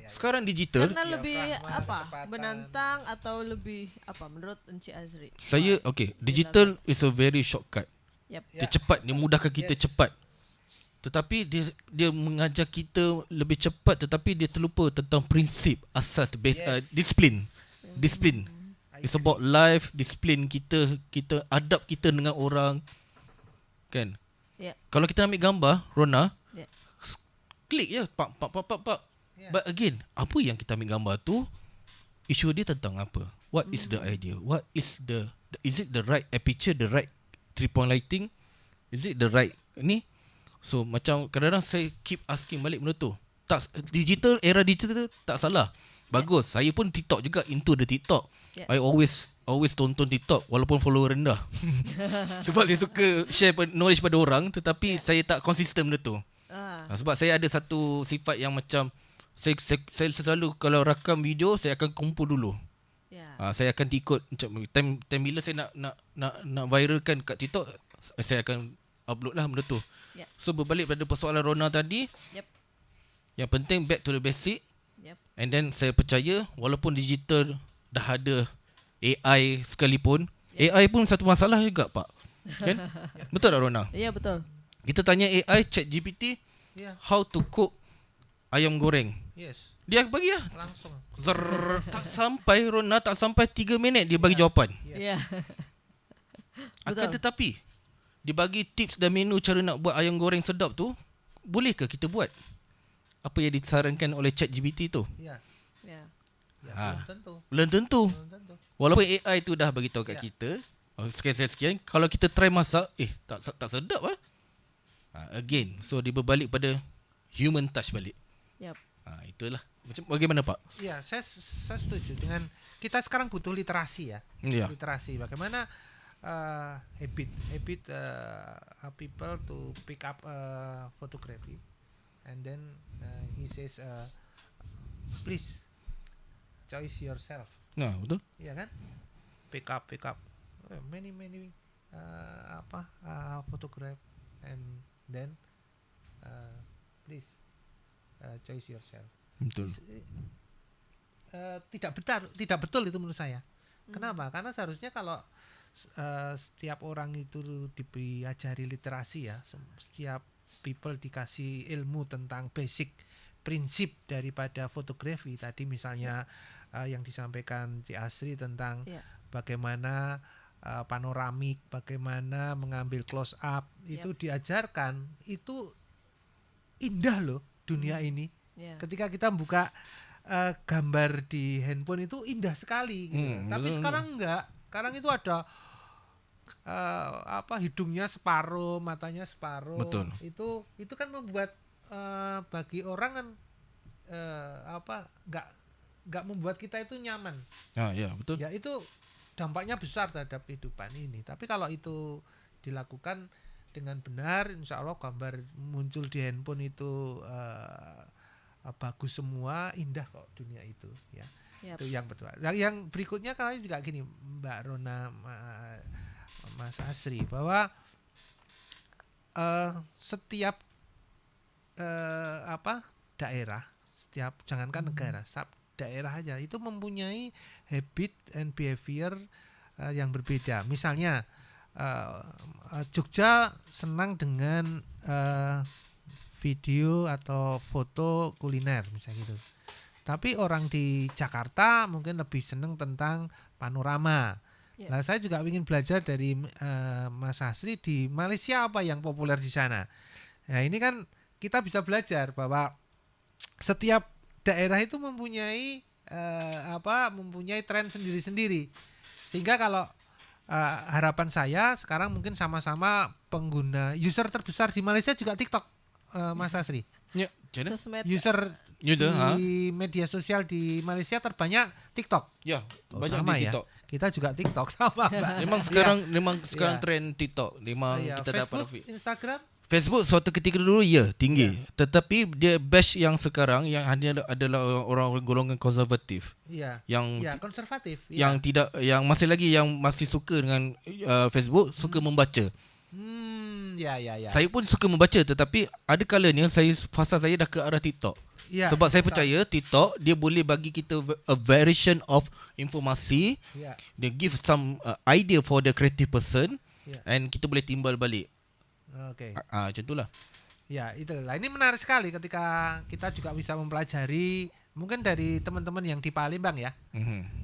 Sekarang digital. Karena lebih apa? Menantang atau lebih apa menurut Encik Azri? Saya digital is a very shortcut. Dia cepat, dia mudahkan kita cepat. Tetapi dia mengajar kita lebih cepat, tetapi dia terlupa tentang prinsip asas disiplin. Disiplin. It's about life, disiplin kita adab kita dengan orang. Kan? Kalau kita ambil gambar, Rona, klik je, pak. But again, apa yang kita ambil gambar tu, isu dia tentang apa? What is the idea? What is is it the right aperture, the right 3-point lighting? Is it the right ni? So macam kadang-kadang saya keep asking balik benda tu. Tak, era digital tak salah. Bagus. Saya pun TikTok juga, into the TikTok. I always tonton TikTok walaupun follower rendah. Sebab saya suka share knowledge pada orang, tetapi saya tak konsisten benda tu. Sebab saya ada satu sifat yang macam saya selalu kalau rakam video saya akan kumpul dulu. Saya akan ikut macam time bila saya nak viralkan kat TikTok, saya akan upload lah benda tu. So berbalik pada persoalan Rona tadi, yang penting back to the basic. And then saya percaya walaupun digital dah ada AI sekalipun, AI pun satu masalah juga, Pak. Kan? Betul tak, Rona? Ya, betul. Kita tanya AI, ChatGPT, how to cook ayam goreng. Dia bagi lah. Langsung. Tak sampai, Rona, tak sampai 3 minit dia bagi jawapan. Akan tetapi dia bagi tips dan menu cara nak buat ayam goreng sedap tu, bolehkah kita buat apa yang disarankan oleh ChatGPT tu? Belum tentu. Walaupun AI tu dah bagi tahu kat kita, sekian, kalau kita try masak, tak sedap lah. Again, so dia berbalik pada human touch balik. Itulah Macam bagaimana Pak? Ya, saya setuju dengan kita sekarang butuh literasi ya. Ya. Literasi bagaimana habit people to pick up photography, and then he says please choice yourself. Nah, betul. Ya kan? Pick up many photograph, and then please choice yourself. Betul. Tidak betul itu menurut saya. Kenapa? Karena seharusnya kalau setiap orang itu diajari literasi ya, setiap people dikasih ilmu tentang basic prinsip daripada fotografi tadi, misalnya yang disampaikan Ci Asri tentang bagaimana panoramik, bagaimana mengambil close up, itu diajarkan, itu indah loh dunia ini. Ketika kita buka gambar di handphone itu indah sekali gitu. Tapi sekarang enggak. Sekarang itu ada hidungnya separuh, matanya separuh. Betul. Itu kan membuat bagi orang kan enggak membuat kita itu nyaman. Ya, betul. Ya, itu dampaknya besar terhadap kehidupan ini. Tapi kalau itu dilakukan dengan benar, insya Allah gambar muncul di handphone itu bagus semua, indah kok dunia itu ya. Itu yang pertama. Yang berikutnya kalian juga gini Mbak Rona, Mas Asri, bahwa setiap daerah, setiap jangankan negara, setiap daerah aja itu mempunyai habit and behavior yang berbeda. Misalnya Jogja senang dengan video atau foto kuliner misalnya gitu. Tapi orang di Jakarta mungkin lebih senang tentang panorama. Nah, saya juga ingin belajar dari Mas Asri, di Malaysia apa yang populer di sana. Nah, ini kan kita bisa belajar bahwa setiap daerah itu mempunyai mempunyai tren sendiri-sendiri. Sehingga kalau harapan saya sekarang mungkin sama-sama pengguna user terbesar di Malaysia juga TikTok. Mas Asri. Ya, user di media sosial di Malaysia terbanyak TikTok. Ya, banyak sama di TikTok. Ya. Kita juga TikTok sama, Mbak. Memang sekarang tren TikTok. Memang kita Facebook, dapat Instagram. Facebook suatu ketika dulu tinggi. Tetapi dia batch yang sekarang yang hanya adalah orang golongan konservatif. Yang konservatif. Yang masih suka dengan Facebook, suka membaca. Saya pun suka membaca, tetapi ada kalanya fasa saya dah ke arah TikTok. Sebab saya percaya TikTok dia boleh bagi kita a variation of informasi. Dia give some idea for the creative person, and kita boleh timbal balik. Macam itulah. Ya, itulah. Ini menarik sekali ketika kita juga bisa mempelajari mungkin dari teman-teman yang di Palembang ya.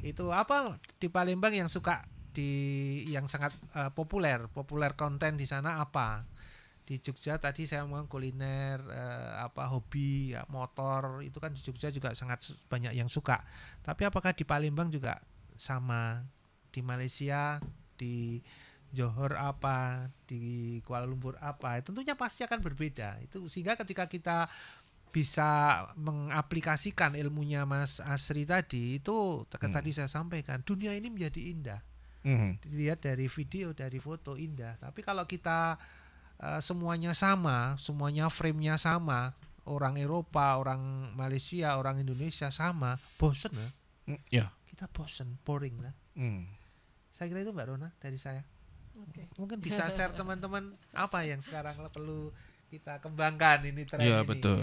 Itu apa di Palembang yang suka yang sangat populer konten di sana apa? Di Jogja tadi saya ngomong kuliner, hobi, ya, motor, itu kan di Jogja juga sangat banyak yang suka. Tapi apakah di Palembang juga sama? Di Malaysia, di Johor apa, di Kuala Lumpur apa? Tentunya pasti akan berbeda. Itu sehingga ketika kita bisa mengaplikasikan ilmunya Mas Asri tadi, itu tadi saya sampaikan, dunia ini menjadi indah. Dilihat dari video, dari foto indah. Tapi kalau kita semuanya sama, semuanya frame-nya sama, orang Eropa, orang Malaysia, orang Indonesia sama, bosen ya? Kita bosen, boring lah. Saya kira itu Mbak Rona dari saya. Mungkin bisa share teman-teman apa yang sekarang perlu kita kembangkan ini tren ini. Betul.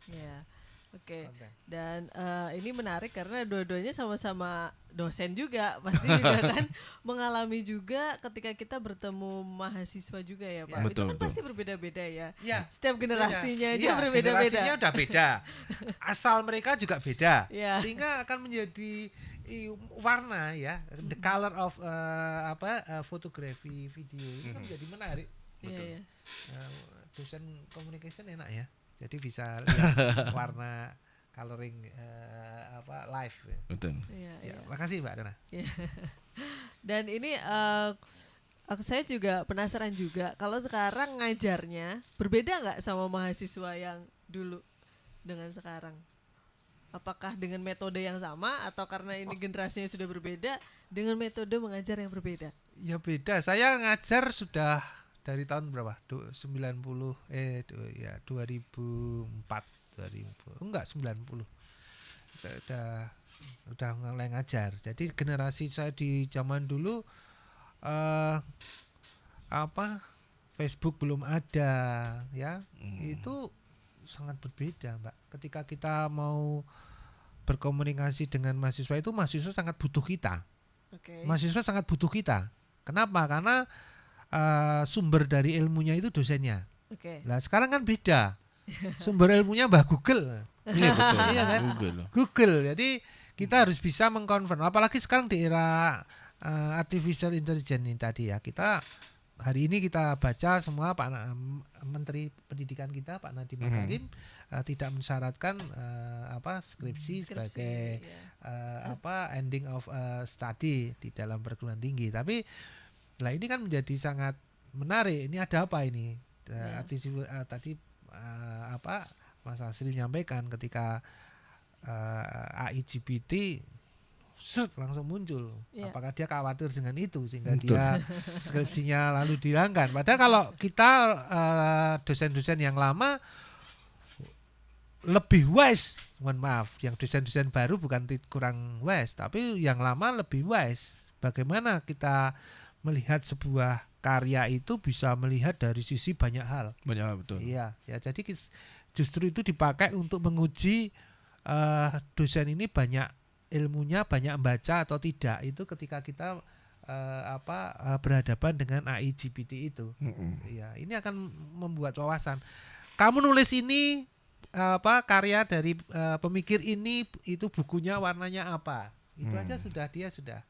Ya. Oke. Dan ini menarik karena dua-duanya sama-sama dosen juga, pasti juga kan mengalami juga ketika kita bertemu mahasiswa juga ya Pak. Betul, itu kan pasti berbeda-beda ya. Setiap generasinya aja berbeda-beda. Generasinya udah beda. Asal mereka juga beda. Sehingga akan menjadi warna ya, the color of fotografi video itu kan menjadi menarik. Betul. Dosen communication enak ya. Jadi bisa lihat warna coloring live. Betul. Makasih Mbak Dona. Dan ini saya juga penasaran juga kalau sekarang ngajarnya berbeda nggak sama mahasiswa yang dulu dengan sekarang? Apakah dengan metode yang sama atau karena ini generasinya sudah berbeda dengan metode mengajar yang berbeda? Ya beda. Saya ngajar sudah dari tahun berapa? 2004, 2000. Enggak, 90. Udah mulai ngajar. Jadi generasi saya di zaman dulu Facebook belum ada, ya. Itu sangat berbeda, Mbak. Ketika kita mau berkomunikasi dengan mahasiswa itu mahasiswa sangat butuh kita. Mahasiswa sangat butuh kita. Kenapa? Karena sumber dari ilmunya itu dosennya. Nah, sekarang kan beda. Sumber ilmunya Mbah Google. Iya betul. Iya kan? Google. Jadi kita harus bisa mengkonfirm. Apalagi sekarang di era artificial intelligence ini tadi ya. Kita hari ini kita baca semua Menteri Pendidikan kita Pak Nadiem Makarim tidak mensyaratkan skripsi sebagai ending of study di dalam perguruan tinggi. Tapi lah ini kan menjadi sangat menarik. Ini ada apa ini? Tadi Mas Asri menyampaikan ketika AI GPT langsung muncul. Apakah dia khawatir dengan itu sehingga dia skripsinya lalu dihilangkan? Padahal kalau kita dosen-dosen yang lama lebih wise, mohon maaf, yang dosen-dosen baru bukan kurang wise, tapi yang lama lebih wise. Bagaimana kita melihat sebuah karya itu bisa melihat dari sisi banyak hal. Banyak hal, betul. Iya, ya jadi justru itu dipakai untuk menguji dosen ini banyak ilmunya, banyak membaca atau tidak. Itu ketika kita berhadapan dengan AI GPT itu. Iya, ini akan membuat wawasan. Kamu nulis ini karya dari pemikir ini, itu bukunya warnanya apa? Itu aja dia sudah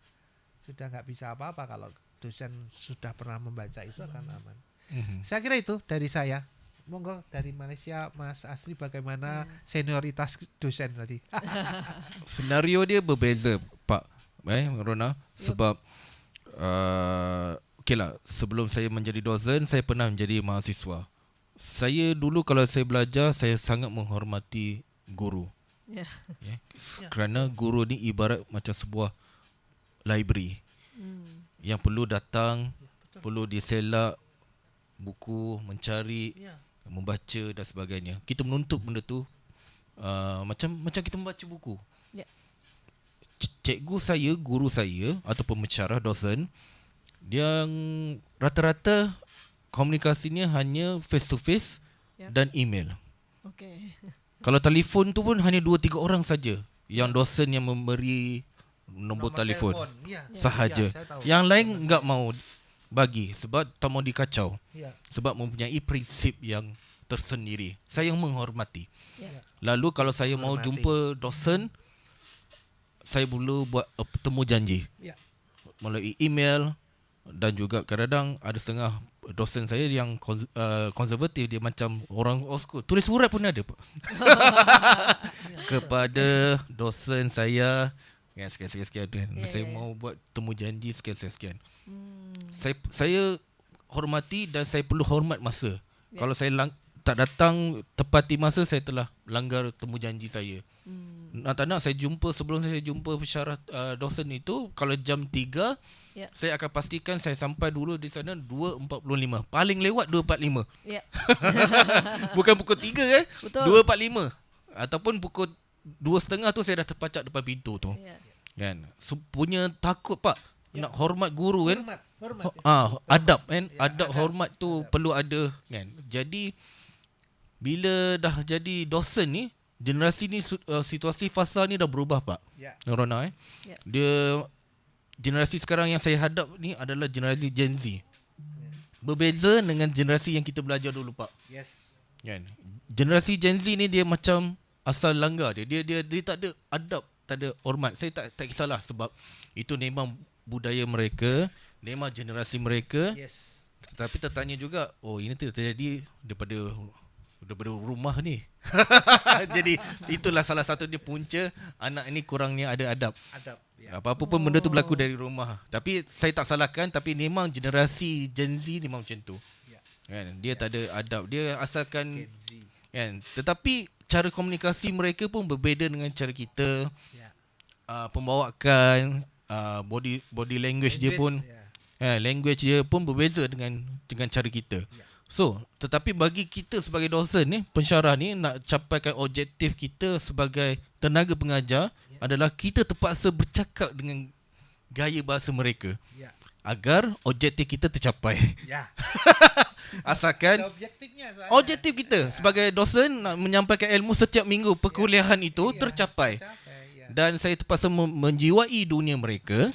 nggak bisa apa-apa kalau dosen sudah pernah membaca, itu akan aman. Saya kira itu dari saya. Monggo dari Malaysia Mas Asri, bagaimana senioritas dosen tadi? Senario dia berbeza Pak Rona, sebab sebelum saya menjadi dosen saya pernah menjadi mahasiswa. Saya dulu kalau saya belajar saya sangat menghormati guru. Kerana guru ni ibarat macam sebuah library yang perlu datang, perlu diselak buku, mencari, membaca dan sebagainya. Kita menuntut benda tu macam kita membaca buku. Cikgu saya, guru saya ataupun pensyarah dosen, yang rata-rata komunikasinya hanya face to face dan email. Kalau telefon tu pun hanya 2-3 orang saja yang dosen yang memberi nombor telefon sahaja. Yang lain enggak mau bagi sebab tak mau dikacau. Sebab mempunyai prinsip yang tersendiri. Saya menghormati. Lalu kalau saya mau jumpa dosen, saya perlu buat temu janji melalui email. Dan juga kadang-kadang ada setengah dosen saya yang konservatif, dia macam orang old school, tulis surat pun ada Pak. Kepada dosen saya, sekian. Saya mau buat temu janji sekian. Saya hormati dan saya perlu hormat masa. Kalau saya tak datang tepati masa, saya telah langgar temu janji saya. Nak tak nak saya jumpa, sebelum saya jumpa pensyarah dosen itu, kalau jam 3 saya akan pastikan saya sampai dulu di sana 2.45. Paling lewat 2.45. Bukan pukul 3 2.45. Ataupun pukul 2.30 tu saya dah terpacak depan pintu tu. Kan? Punya takut Pak. Nak hormat guru kan. Adab kan. Adab hormat tu perlu ada kan. Jadi bila dah jadi dosen ni, generasi ni situasi fasa ni dah berubah Pak. Rona dia generasi sekarang yang saya hadap ni adalah generasi Gen Z. Berbeza dengan generasi yang kita belajar dulu Pak. Kan? Generasi Gen Z ni dia macam asal langgar dia tak ada adab, tak ada hormat. Saya tak kisahlah sebab itu memang budaya mereka, memang generasi mereka. Tetapi tertanya juga, ini terjadi daripada rumah ni. Jadi itulah salah satu dia punca anak ini kurangnya ada adab. Apa-apa pun benda tu berlaku dari rumah. Tapi saya tak salahkan, tapi memang generasi Gen Z memang macam tu. Kan? Dia tak ada adab. Dia asalkan Kan? Tetapi cara komunikasi mereka pun berbeza dengan cara kita. Ya. Pembawakan, body language dia pun, language dia pun berbeza dengan cara kita. Ya. So, tetapi bagi kita sebagai dosen ni, pensyarah ni nak capaikan objektif kita sebagai tenaga pengajar adalah kita terpaksa bercakap dengan gaya bahasa mereka Ya. agar objektif kita tercapai. Ya. Asalkan Ada objektifnya soalnya. objektif kita sebagai dosen nak menyampaikan ilmu setiap minggu perkuliahan itu Iya, tercapai. ya. Dan saya terpaksa menjiwai dunia mereka,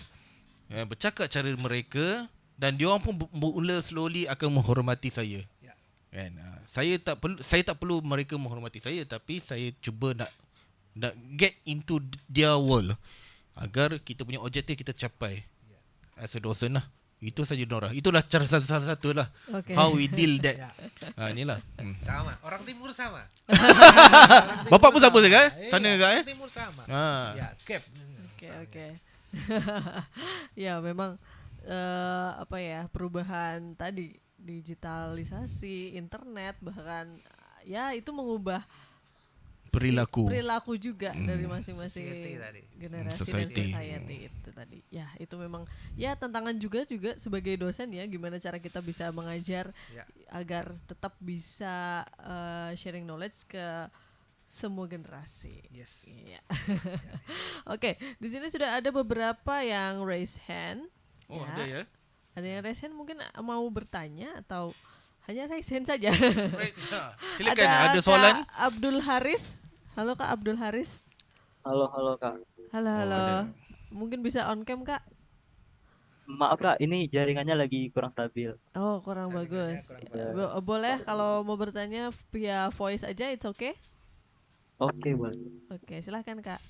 bercakap cara mereka, dan diorang pun mula slowly akan menghormati saya. Ya. Kan? Saya tak perlu mereka menghormati saya, tapi saya cuba nak get into their world agar kita punya objektif kita capai. As a dosen lah. Itu saja Nora. Itulah cara salah satu lah. Okay. How we deal that. Ya. Inilah. Sama, orang timur sama. Bapak pun sama juga Sana juga Orang timur sama. Ya, gap. Oke. Ya memang perubahan tadi, digitalisasi, internet, bahkan ya itu mengubah perilaku juga dari masing-masing generasi dan society itu tadi. Ya, itu memang ya tantangan juga sebagai dosen ya, gimana cara kita bisa mengajar agar tetap bisa sharing knowledge ke semua generasi. Yes. Ya. Oke, di sini sudah ada beberapa yang raise hand. Oh, ada ya. Ada yang raise hand, mungkin mau bertanya atau hanya raise hand saja. Silakan, ada soalan? Kak Abdul Haris. Halo Kak Abdul Haris. Halo Kak. Halo. Mungkin bisa on cam Kak? Maaf Kak, ini jaringannya lagi kurang stabil. Oh, kurang bagus. Boleh kalau mau bertanya via voice aja, it's okay? Oke, boleh. Oke, silahkan Kak.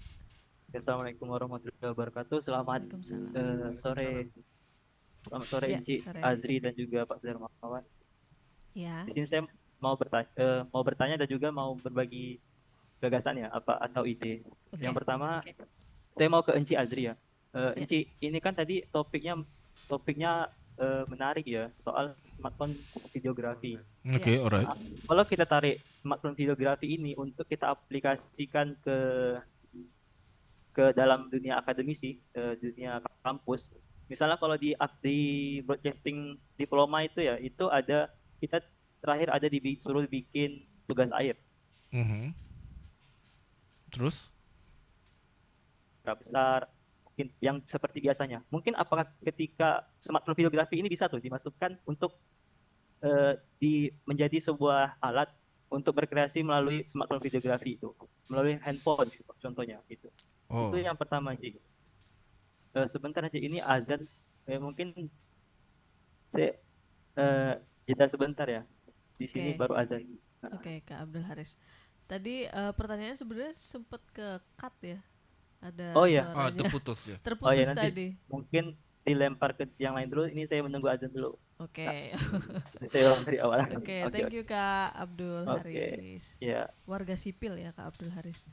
Assalamualaikum warahmatullahi wabarakatuh. Selamat sore. Selamat sore Ya, Inci, sore. Azri dan juga Pak Sudarmawan. Ya. Di sini saya mau bertanya dan juga mau berbagi gagasan ya, atau ide. Oke. Yang pertama, saya mau ke Enci Azri ya. Enci, ini kan tadi topiknya menarik ya, soal smartphone videografi. Okay, alright. Kalau kita tarik smartphone videografi ini untuk kita aplikasikan ke dalam dunia akademisi, dunia kampus. Misalnya kalau di broadcasting diploma itu ya, itu ada, kita terakhir ada disuruh bikin tugas akhir. Terus? Berapa besar, mungkin yang seperti biasanya. Mungkin apakah ketika smartphone videografi ini bisa tuh dimasukkan untuk menjadi sebuah alat untuk berkreasi melalui smartphone videografi itu, melalui handphone contohnya gitu. Oh. Itu yang pertama Ji. Sebentar aja, ini azan, mungkin saya jeda sebentar ya. Di sini Oke. baru azan. Oke, Kak Abdul Haris. Tadi pertanyaannya sebenarnya sempat ke cut ya. Ada Oh, iya. suaranya. Terputus ya. Terputus Oh ya, nanti tadi. mungkin dilempar ke yang lain dulu. Ini saya menunggu azan dulu. Oke. Saya ulang dari awal. Oke, thank you Kak Abdul Oke. Haris. Ya, Warga sipil ya Kak Abdul Haris.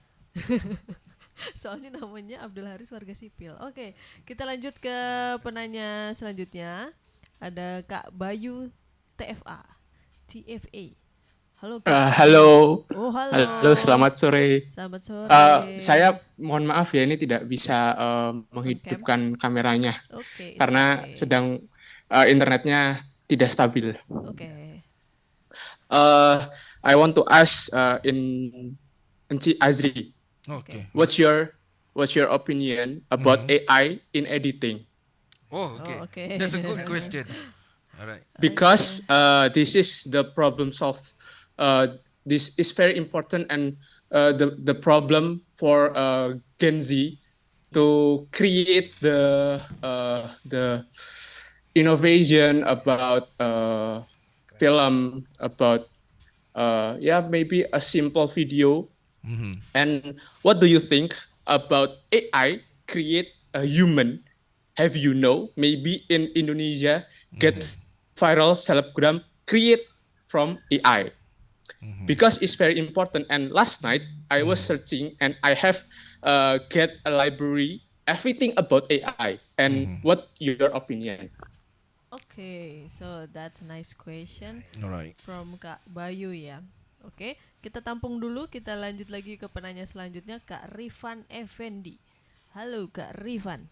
Soalnya namanya Abdul Haris warga sipil. Oke, kita lanjut ke penanya selanjutnya. Ada Kak Bayu TFA. Halo Kak. Halo. Oh, halo. Halo, selamat sore. Selamat sore. Saya mohon maaf ya, ini tidak bisa menghidupkan kameranya Oke. karena sedang internetnya tidak stabil. Oke. I want to ask Enci Azri, Okay. what's your opinion about AI in editing? Oh, okay. Oh, okay. That's a good question. Alright. Because this is the problem solved. This is very important, and the problem for Gen Z to create the innovation about film, about maybe a simple video. And what do you think about AI create a human? Have you know, maybe in Indonesia get viral selebgram create from AI? Because it's very important. And last night I was searching and I have get a library everything about AI. And what your opinion? Okay, so that's a nice question Alright. from Kak Bayu ya. Oke, kita tampung dulu, kita lanjut lagi ke penanya selanjutnya, Kak Rifan Effendi. Halo Kak Rifan.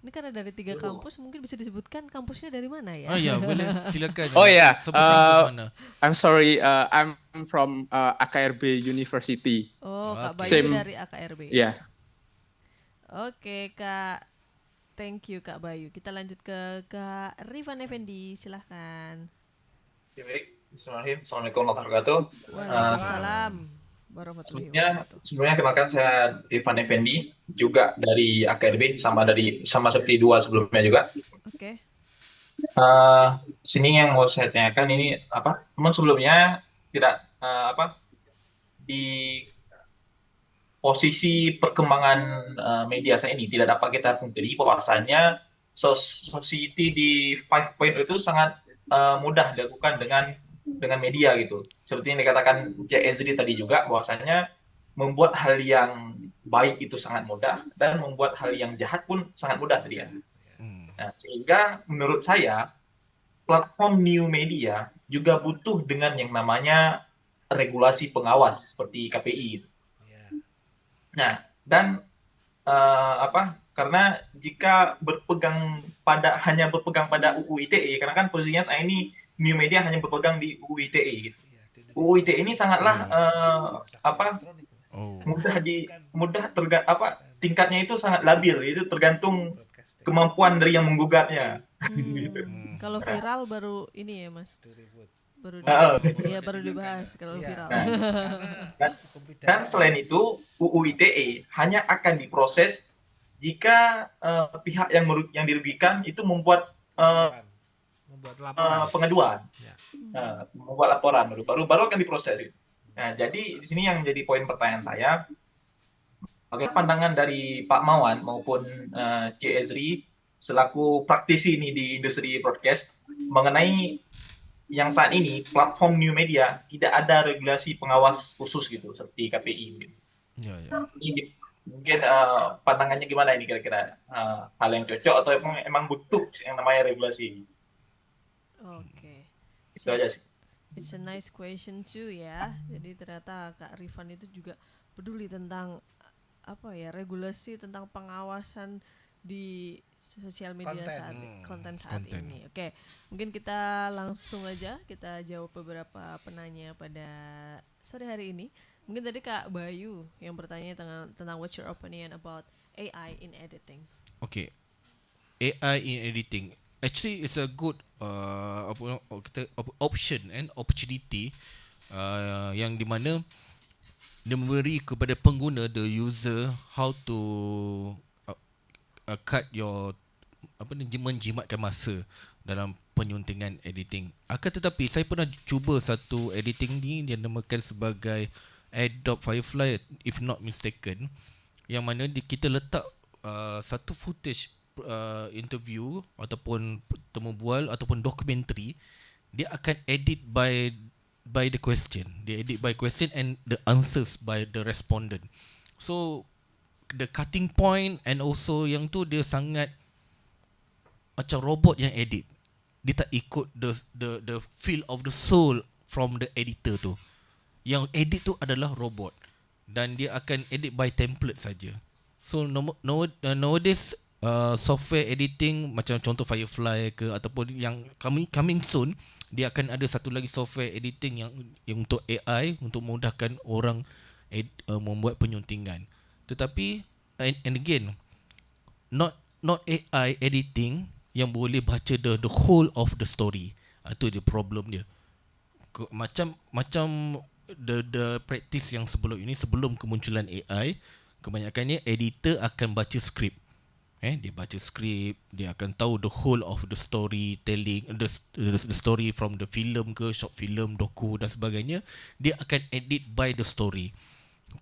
Ini karena dari 3 kampus, mungkin bisa disebutkan kampusnya dari mana ya? Ah ya, boleh silakan. Oh ya, Sebut kampus mana? I'm sorry, I'm from AKRB University. Oh, Kak Bayu Same. dari AKRB. Yeah. Oke Kak, thank you Kak Bayu. Kita lanjut ke Kak Rifan Effendi, silahkan. Baik, Bismillahirrahmanirrahim. Assalamualaikum warahmatullahi wabarakatuh. Waalaikumsalam warahmatullahi wabarakatuh. Sebelumnya kenalkan saya Irfan Effendi, juga dari AKRB, sama seperti dua sebelumnya juga. Oke. Sini yang mau saya tanyakan ini apa? Namun sebelumnya tidak di posisi perkembangan media saya ini tidak dapat kita pungkiri bahwasannya society di 5.0 itu sangat mudah dilakukan dengan media gitu. Seperti yang dikatakan CSD tadi juga, bahwasanya membuat hal yang baik itu sangat mudah dan membuat hal yang jahat pun sangat mudah tadi ya. Nah, sehingga menurut saya platform new media juga butuh dengan yang namanya regulasi pengawas seperti KPI gitu. Nah, dan karena jika hanya berpegang pada UU ITE, karena kan posisinya saya ini new media hanya berpegang di UU ITE gitu. UU ITE ini sangatlah tingkatnya itu sangat labil, itu tergantung kemampuan dari yang menggugatnya. Kalau viral baru ini ya Mas. Baru dibahas kalau viral. Dan selain itu UU ITE hanya akan diproses jika pihak yang dirugikan itu membuat pengaduan, membuat laporan baru akan diproses. Nah, jadi di sini yang menjadi poin pertanyaan saya, bagaimana pandangan dari Pak Mawan maupun Cik Ezri selaku praktisi ini di industri broadcast mengenai yang saat ini platform new media tidak ada regulasi pengawas khusus gitu seperti KPI gitu. Ini mungkin pandangannya gimana ini kira-kira, hal yang cocok atau emang butuh yang namanya regulasi? Oke. Itu aja sih. It's a nice question too ya. Jadi ternyata Kak Rifan itu juga peduli tentang regulasi tentang pengawasan di sosial media konten saat ini. Oke, mungkin kita langsung aja kita jawab beberapa penanya pada sore hari ini. Mungkin tadi Kak Bayu yang bertanya tentang what's your opinion about AI in editing. Okay, AI in editing actually is a good option and opportunity yang di mana dia memberi kepada pengguna, the user, how to cut your menjimatkan masa dalam penyuntingan editing. Akan tetapi saya pernah cuba satu editing ni yang dinamakan sebagai Adobe Firefly if not mistaken, yang mana kita letak satu footage interview ataupun temu bual ataupun dokumentari, dia akan edit by the question. Dia edit by question and the answers by the respondent. So the cutting point and also yang tu dia sangat macam robot yang edit. Dia tak ikut the feel of the soul from the editor tu. Yang edit tu adalah robot dan dia akan edit by template saja. So nowadays software editing macam contoh Firefly ke ataupun yang coming soon, dia akan ada satu lagi software editing yang untuk AI untuk memudahkan orang membuat penyuntingan. Tetapi and again not AI editing yang boleh baca the whole of the story. Itu dia problem dia. Macam the practice yang sebelum ini, sebelum kemunculan AI, kebanyakannya editor akan baca skrip. Dia baca skrip, dia akan tahu the whole of the storytelling, the story from the film ke, short film, doku dan sebagainya. Dia akan edit by the story.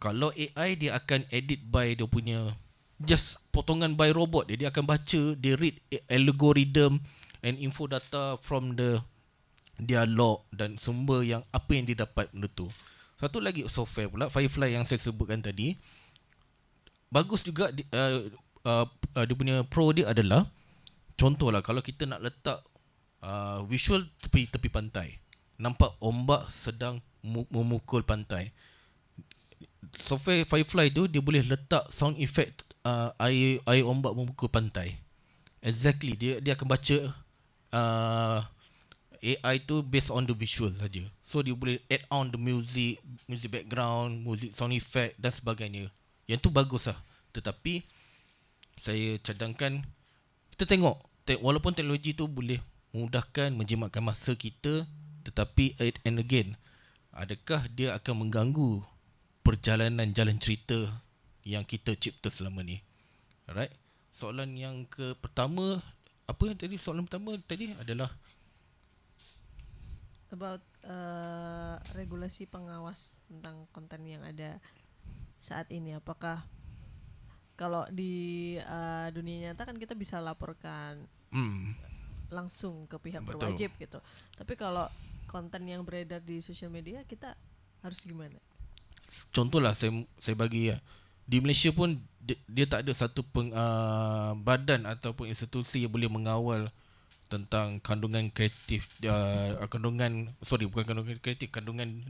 Kalau AI, dia akan edit by dia punya just potongan by robot. Dia akan baca, dia read algorithm and info data from the dialog dan sumber yang apa yang dia dapat benda tu. Satu lagi software pula, Firefly yang saya sebutkan tadi, bagus juga. Dia punya pro dia adalah, contohlah kalau kita nak letak visual tepi pantai, nampak ombak sedang memukul pantai. Software Firefly tu dia boleh letak sound effect air ombak memukul pantai. Exactly, dia akan baca AI tu based on the visual saja. So dia boleh add on the music background, music sound effect dan sebagainya. Yang tu bagus lah. Tetapi saya cadangkan kita tengok walaupun teknologi tu boleh memudahkan, menjimatkan masa kita, tetapi and again, adakah dia akan mengganggu perjalanan jalan cerita yang kita cipta selama ni? Alright. Soalan yang pertama, apa yang tadi soalan pertama tadi adalah about regulasi pengawas tentang konten yang ada saat ini. Apakah kalau di dunia nyata kan kita bisa laporkan langsung ke pihak betul. berwajib gitu. Tapi kalau konten yang beredar di sosial media kita harus gimana? Contohlah saya bagi ya. Di Malaysia pun dia tak ada satu badan ataupun institusi yang boleh mengawal tentang kandungan kreatif, kandungan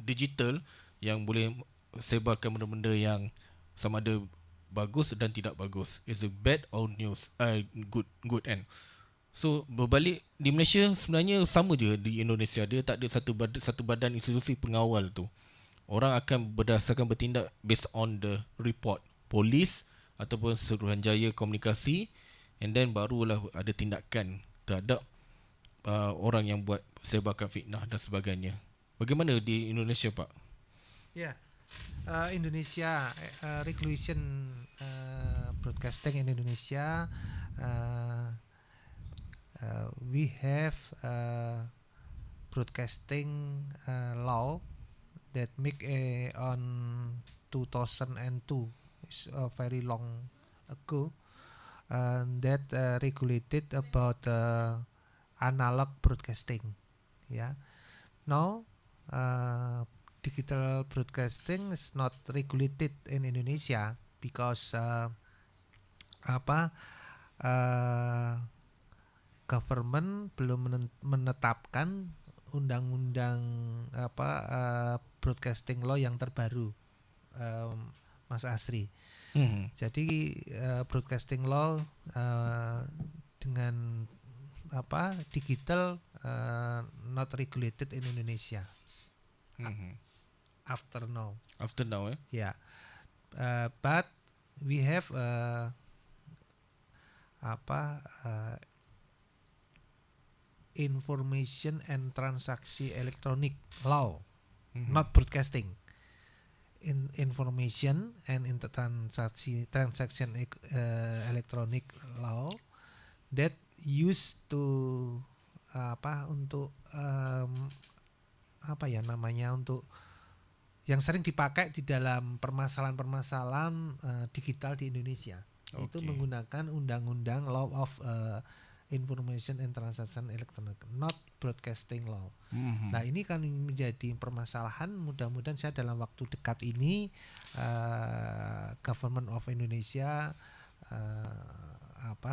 digital yang boleh sebarkan benda-benda yang sama ada bagus dan tidak bagus. Is it bad or news? Good and. So berbalik di Malaysia sebenarnya sama je di Indonesia, dia tak ada satu badan institusi pengawal tu. Orang akan berdasarkan bertindak based on the report polis ataupun Suruhanjaya Komunikasi, and then barulah ada tindakan terhadap orang yang buat sebarkan fitnah dan sebagainya. Bagaimana di Indonesia, Pak? Ya, Indonesia regulation broadcasting in Indonesia, we have broadcasting law that make on 2002. It's very long ago, that regulated about analog broadcasting. Yeah. Now digital broadcasting is not regulated in Indonesia because government belum menetapkan undang-undang broadcasting law yang terbaru, Mas Asri. Jadi broadcasting law dengan digital not regulated in Indonesia. After now. Yeah. But we have information and transaksi electronic law, not broadcasting. Information and transaction electronic law that used to untuk untuk yang sering dipakai di dalam permasalahan-permasalahan digital di Indonesia. Okay. Itu menggunakan undang-undang Law of Information and Transaction Electronic, not broadcasting law. Nah, ini kan menjadi permasalahan. Mudah-mudahan saya dalam waktu dekat ini Government of Indonesia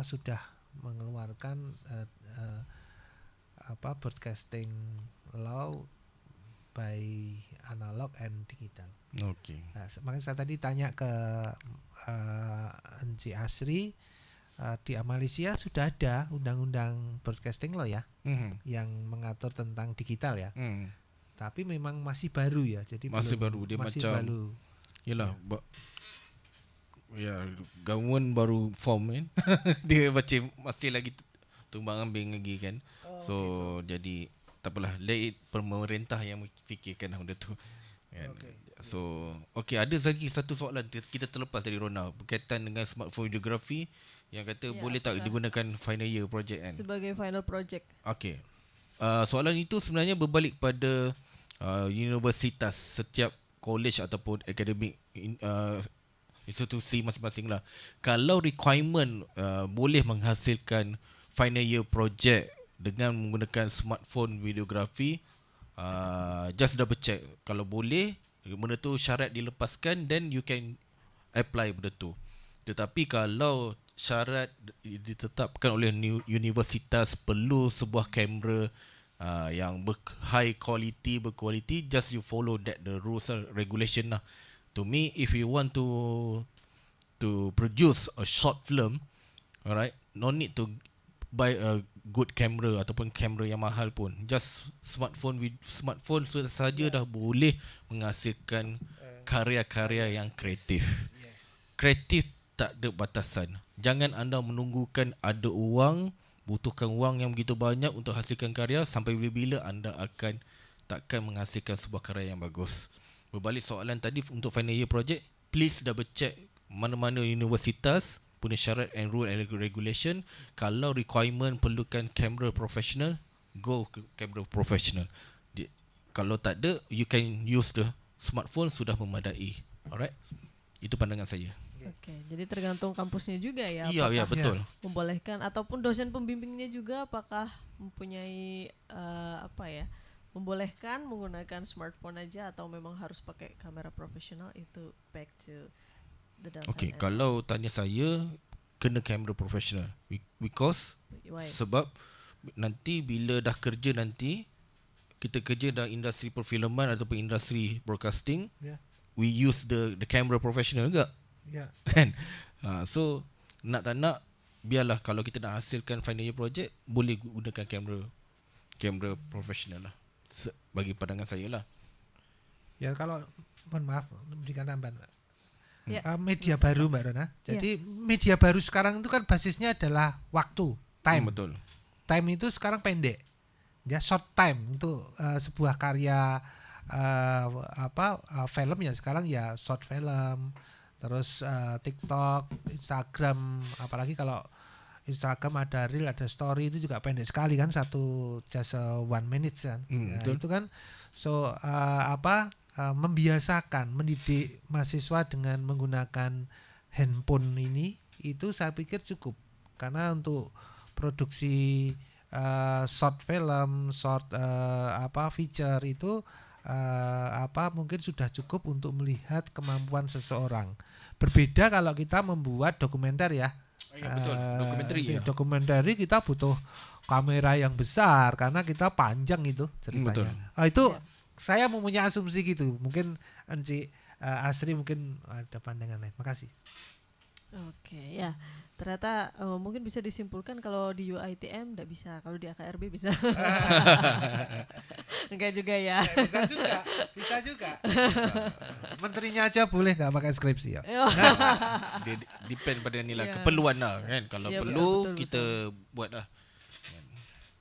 sudah mengeluarkan broadcasting law by analog and digital. Oke. Nah, makanya saya tadi tanya ke Encik Asri, di Malaysia sudah ada undang-undang broadcasting law ya, yang mengatur tentang digital ya. Tapi memang masih baru ya, jadi masih baru. Dia masih macam baru. Yalah, government baru form kan. Dia macam masih lagi tumbang ambing lagi kan. So gitu. Jadi tak apalah, let it pemerintah yang fikirkan benda tu kan. So ada lagi satu soalan kita terlepas dari Rona berkaitan dengan smartphone videography yang kata boleh tak digunakan final year project kan, sebagai final project. Okey. Soalan itu sebenarnya berbalik pada universitas, setiap college ataupun akademik institusi masing-masing lah. Kalau requirement boleh menghasilkan final year project dengan menggunakan smartphone videography, just double check kalau boleh benda tu syarat dilepaskan, then you can apply benda tu. Tetapi kalau syarat ditetapkan oleh universitas perlu sebuah kamera yang high quality, berquality, just you follow that the rules and regulation lah. To me, if you want to produce a short film, alright, no need to buy a good camera ataupun kamera yang mahal pun. Just smartphone sudah saja dah boleh menghasilkan karya-karya yang kreatif. Kreatif tak ada batasan. Jangan anda menunggukan ada uang, butuhkan wang yang begitu banyak untuk hasilkan karya, sampai bila-bila anda takkan menghasilkan sebuah karya yang bagus. Berbalik soalan tadi untuk final year project, please double check mana-mana universitas punya syarat and rule and regulation. Kalau requirement perlukan kamera professional, go ke kamera professional. Kalau tak ada, you can use the smartphone, sudah memadai. Alright, itu pandangan saya. Oke, jadi tergantung kampusnya juga ya. Iya, betul. Membolehkan ataupun dosen pembimbingnya juga apakah mempunyai membolehkan menggunakan smartphone aja atau memang harus pakai kamera profesional, itu back to the dosen. Okey, kalau tanya saya, kena kamera profesional because Why? sebab nanti bila dah kerja nanti, kita kerja dalam industri perfilman ataupun industri broadcasting, we use the camera professional juga. Kan? So nak tak nak, biarlah kalau kita nak hasilkan final year project, boleh gunakan kamera profesional lah. Bagi pandangan saya lah. Ya, kalau mohon maaf memberikan tambahan. Ya. Media baru Mbak Rona. Jadi media baru sekarang itu kan basisnya adalah waktu, time. Betul. Time itu sekarang pendek. Ya, short time untuk sebuah karya film ya sekarang ya short film. Terus TikTok, Instagram, apalagi kalau Instagram ada reel, ada story, itu juga pendek sekali kan, just 1 minute kan. Itu kan membiasakan, mendidik mahasiswa dengan menggunakan handphone ini, itu saya pikir cukup. Karena untuk produksi short film, feature itu mungkin sudah cukup untuk melihat kemampuan seseorang. Berbeda kalau kita membuat dokumenter ya. Betul. Dokumenter kita butuh kamera yang besar karena kita panjang itu ceritanya. Itu saya mempunyai asumsi gitu. Mungkin Asri mungkin ada pandangan lain. Makasih. Oke, ya. Ternyata mungkin bisa disimpulkan kalau di UiTM enggak bisa, kalau di AKRB bisa. Enggak juga ya. Bisa juga. Menterinya aja boleh enggak pakai skripsi ya. Dia depend pada nilai keperluan lah kan. Kalau perlu betul, kita buat lah.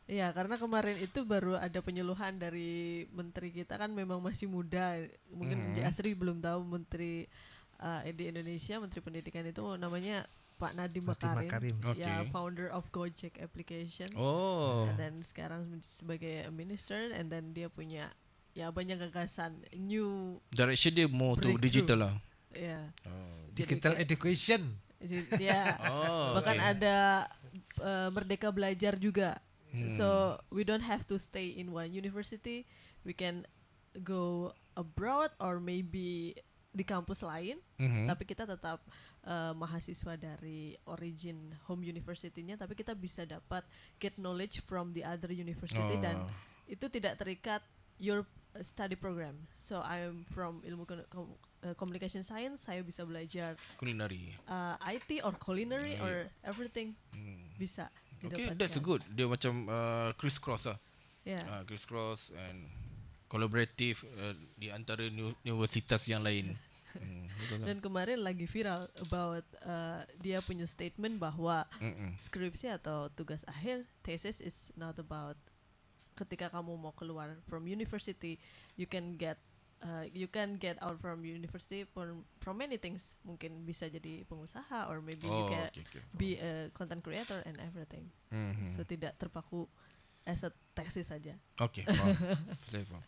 Iya, karena kemarin itu baru ada penyuluhan dari menteri kita, kan memang masih muda. Mungkin Asri belum tahu menteri di Indonesia, Menteri Pendidikan itu namanya Pak Nadiem Makarim. Ya, founder of Gojek application. Dan sekarang sebagai minister, and then dia punya banyak gagasan new direction dia more to digital lah. Ya. Digital education. Ya. Bahkan ada Merdeka Belajar juga. So we don't have to stay in one university. We can go abroad or maybe di kampus lain, tapi kita tetap mahasiswa dari origin home university-nya, tapi kita bisa dapat get knowledge from the other university, dan itu tidak terikat your study program. So I'm from ilmu communication science, saya bisa belajar culinary, IT or culinary or everything bisa didapatkan. Okay, that's good. Dia macam crisscross lah. Crisscross and kolaboratif di antara universitas yang lain. Dan kemarin lagi viral about dia punya statement bahwa skripsi atau tugas akhir, thesis is not about ketika kamu mau keluar from university, you can get out from university from many things. Mungkin bisa jadi pengusaha or maybe you can be a content creator and everything. So tidak terpaku as a thesis saja. Okay, faham. Saya faham.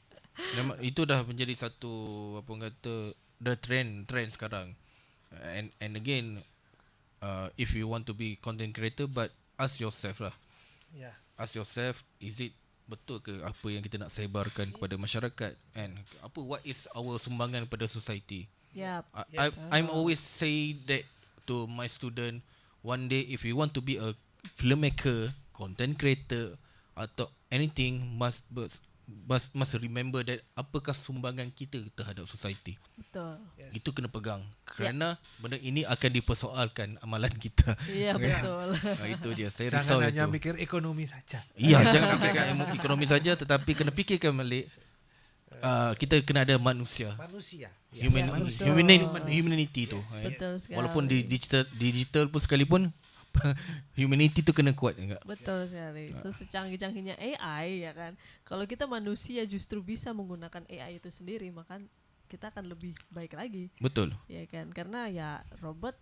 Itu dah menjadi satu the trend sekarang. And again, if you want to be content creator, but ask yourself lah. Ask yourself, is it betul ke apa yang kita nak sebarkan kepada masyarakat, and what is our sumbangan pada society? I'm always say that to my student, one day if you want to be a filmmaker, content creator atau anything must remember that apakah sumbangan kita terhadap society. Betul. Itu kena pegang kerana benda ini akan dipersoalkan amalan kita. Iya, betul. Itu dia. Saya risau Jangan hanya itu. mikir ekonomi saja. Iya, jangan fikirkan ekonomi saja, tetapi kena fikirkan balik kita kena ada manusia. Manusia. betul. Humanity tu. Betul sekali. Walaupun di digital pun sekalipun humanity tu kena kuat juga. Betul sekali. So secanggih-canggihnya AI ya kan, kalau kita manusia justru bisa menggunakan AI itu sendiri, maka kita akan lebih baik lagi. Betul. Ya kan, karena ya robot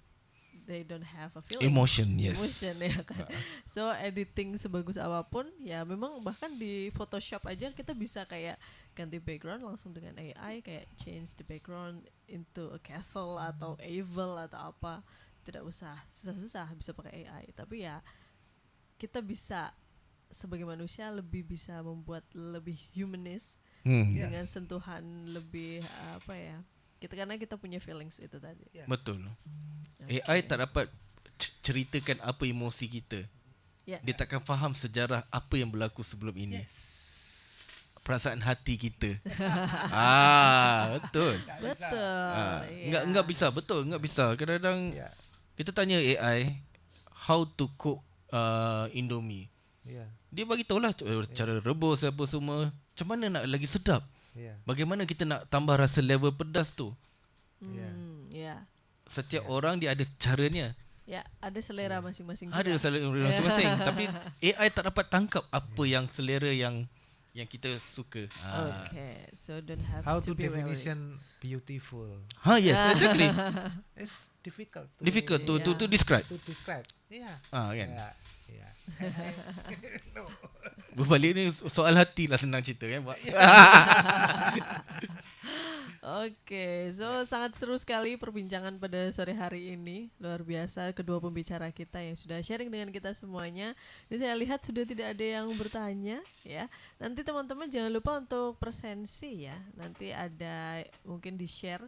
they don't have a feeling. Emotion, yes. Emotion ya kan. So editing sebagus apapun ya memang bahkan di Photoshop aja kita bisa kayak ganti background langsung dengan AI, kayak change the background into a castle atau evil atau apa. Tidak usah susah-susah, bisa pakai AI. Tapi ya kita bisa sebagai manusia lebih bisa membuat lebih humanis dengan sentuhan lebih apa ya, kita karena kita punya feelings itu tadi. Betul. AI tak dapat ceritakan apa emosi kita. Dia takkan faham sejarah apa yang berlaku sebelum ini. Perasaan hati kita. Betul. Betul. Enggak bisa, betul, enggak bisa. Kadang-kadang kita tanya AI how to cook Indomie. Dia bagi tahulah cara rebus apa semua. Macam mana nak lagi sedap? Bagaimana kita nak tambah rasa level pedas tu? Setiap orang dia ada caranya. Ya, ada selera masing-masing. Ada selera masing-masing. Tapi AI tak dapat tangkap apa yang selera yang kita suka. Okay, so don't have How to to be definition beautiful. Yes, exactly. It's difficult. Difficult to describe. To describe. Kan. No. Berbalik ni soal hati lah, senang cerita kan Pak. Oke, so sangat seru sekali perbincangan pada sore hari ini. Luar biasa kedua pembicara kita yang sudah sharing dengan kita semuanya. Ini saya lihat sudah tidak ada yang bertanya ya. Nanti teman-teman jangan lupa untuk presensi ya. Nanti ada mungkin di-share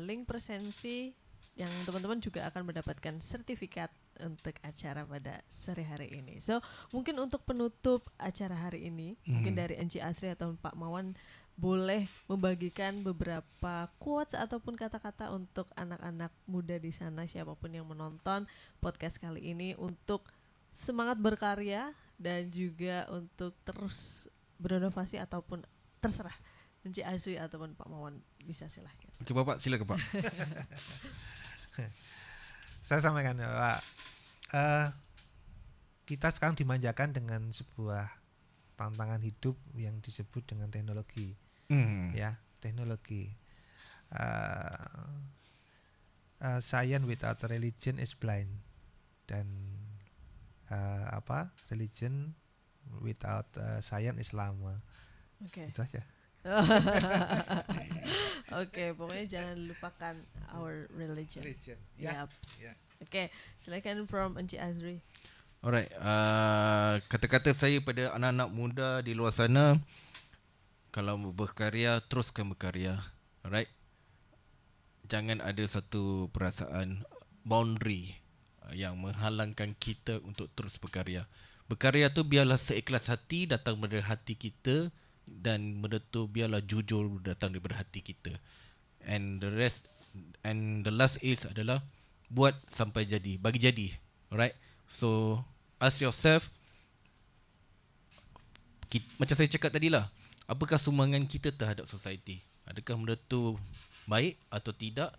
link presensi yang teman-teman juga akan mendapatkan sertifikat untuk acara pada sore hari ini. So, mungkin untuk penutup acara hari ini, mungkin dari Enci Asri atau Pak Mawan boleh membagikan beberapa quotes ataupun kata-kata untuk anak-anak muda di sana, siapapun yang menonton podcast kali ini, untuk semangat berkarya dan juga untuk terus berinovasi ataupun terserah Enci Asri ataupun Pak Mawan, bisa silahkan. Okey Bapak, silakan Pak. Saya sampaikan Pak, kita sekarang dimanjakan dengan sebuah tantangan hidup yang disebut dengan teknologi. Ya, teknologi. Science without religion is blind, dan religion without science is lama. Itu aja. Oke, pokoknya jangan lupakan our religion. Oke, silakan from Enci Azri. Alright, kata-kata saya pada anak-anak muda di luar sana, kalau berkarya, teruskan berkarya. Alright, jangan ada satu perasaan boundary yang menghalangkan kita untuk terus berkarya. Berkarya tu biarlah seikhlas hati datang dari hati kita, dan benda tu biarlah jujur datang daripada hati kita. And the last is adalah buat sampai jadi, bagi jadi. Alright, so ask yourself, macam saya cakap tadi lah, apakah sumbangan kita terhadap society? Adakah benda tu baik atau tidak?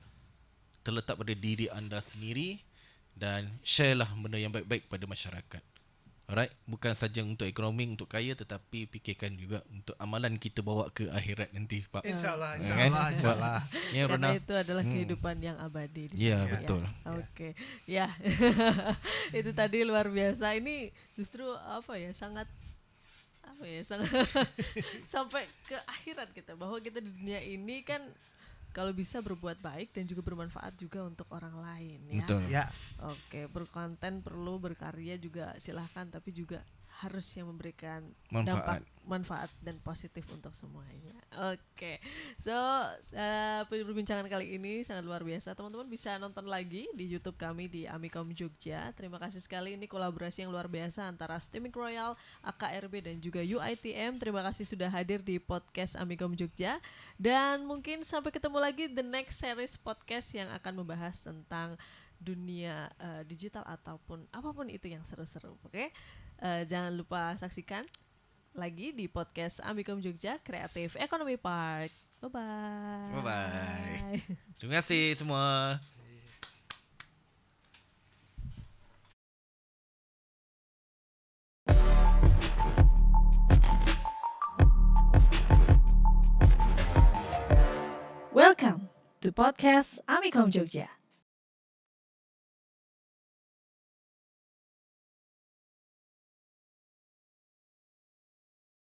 Terletak pada diri anda sendiri, dan share lah benda yang baik-baik pada masyarakat. Alright, bukan saja untuk ekonomi, untuk kaya, tetapi fikirkan juga untuk amalan kita bawa ke akhirat nanti Pak. InsyaAllah. Ya, karena itu adalah kehidupan yang abadi. Ya, betul. Oke, ya. Itu tadi luar biasa. Ini justru sangat sampai ke akhirat kita, bahwa kita di dunia ini kan kalau bisa berbuat baik dan juga bermanfaat juga untuk orang lain ya. Betul. Ya. Oke, berkonten perlu, berkarya juga silahkan, tapi juga harusnya memberikan Manfaat. manfaat dan positif untuk semuanya. Oke, so perbincangan kali ini sangat luar biasa. Teman-teman bisa nonton lagi di YouTube kami di Amikom Jogja. Terima kasih sekali, ini kolaborasi yang luar biasa antara Steaming Royal, AKRB dan juga UITM. Terima kasih sudah hadir di podcast Amikom Jogja. Dan mungkin sampai ketemu lagi the next series podcast yang akan membahas tentang dunia digital ataupun apapun itu yang seru-seru. Oke? Jangan lupa saksikan lagi di podcast Amikom Jogja Creative Economy Park. Bye-bye. Bye-bye. Terima kasih semua. Welcome to podcast Amikom Jogja.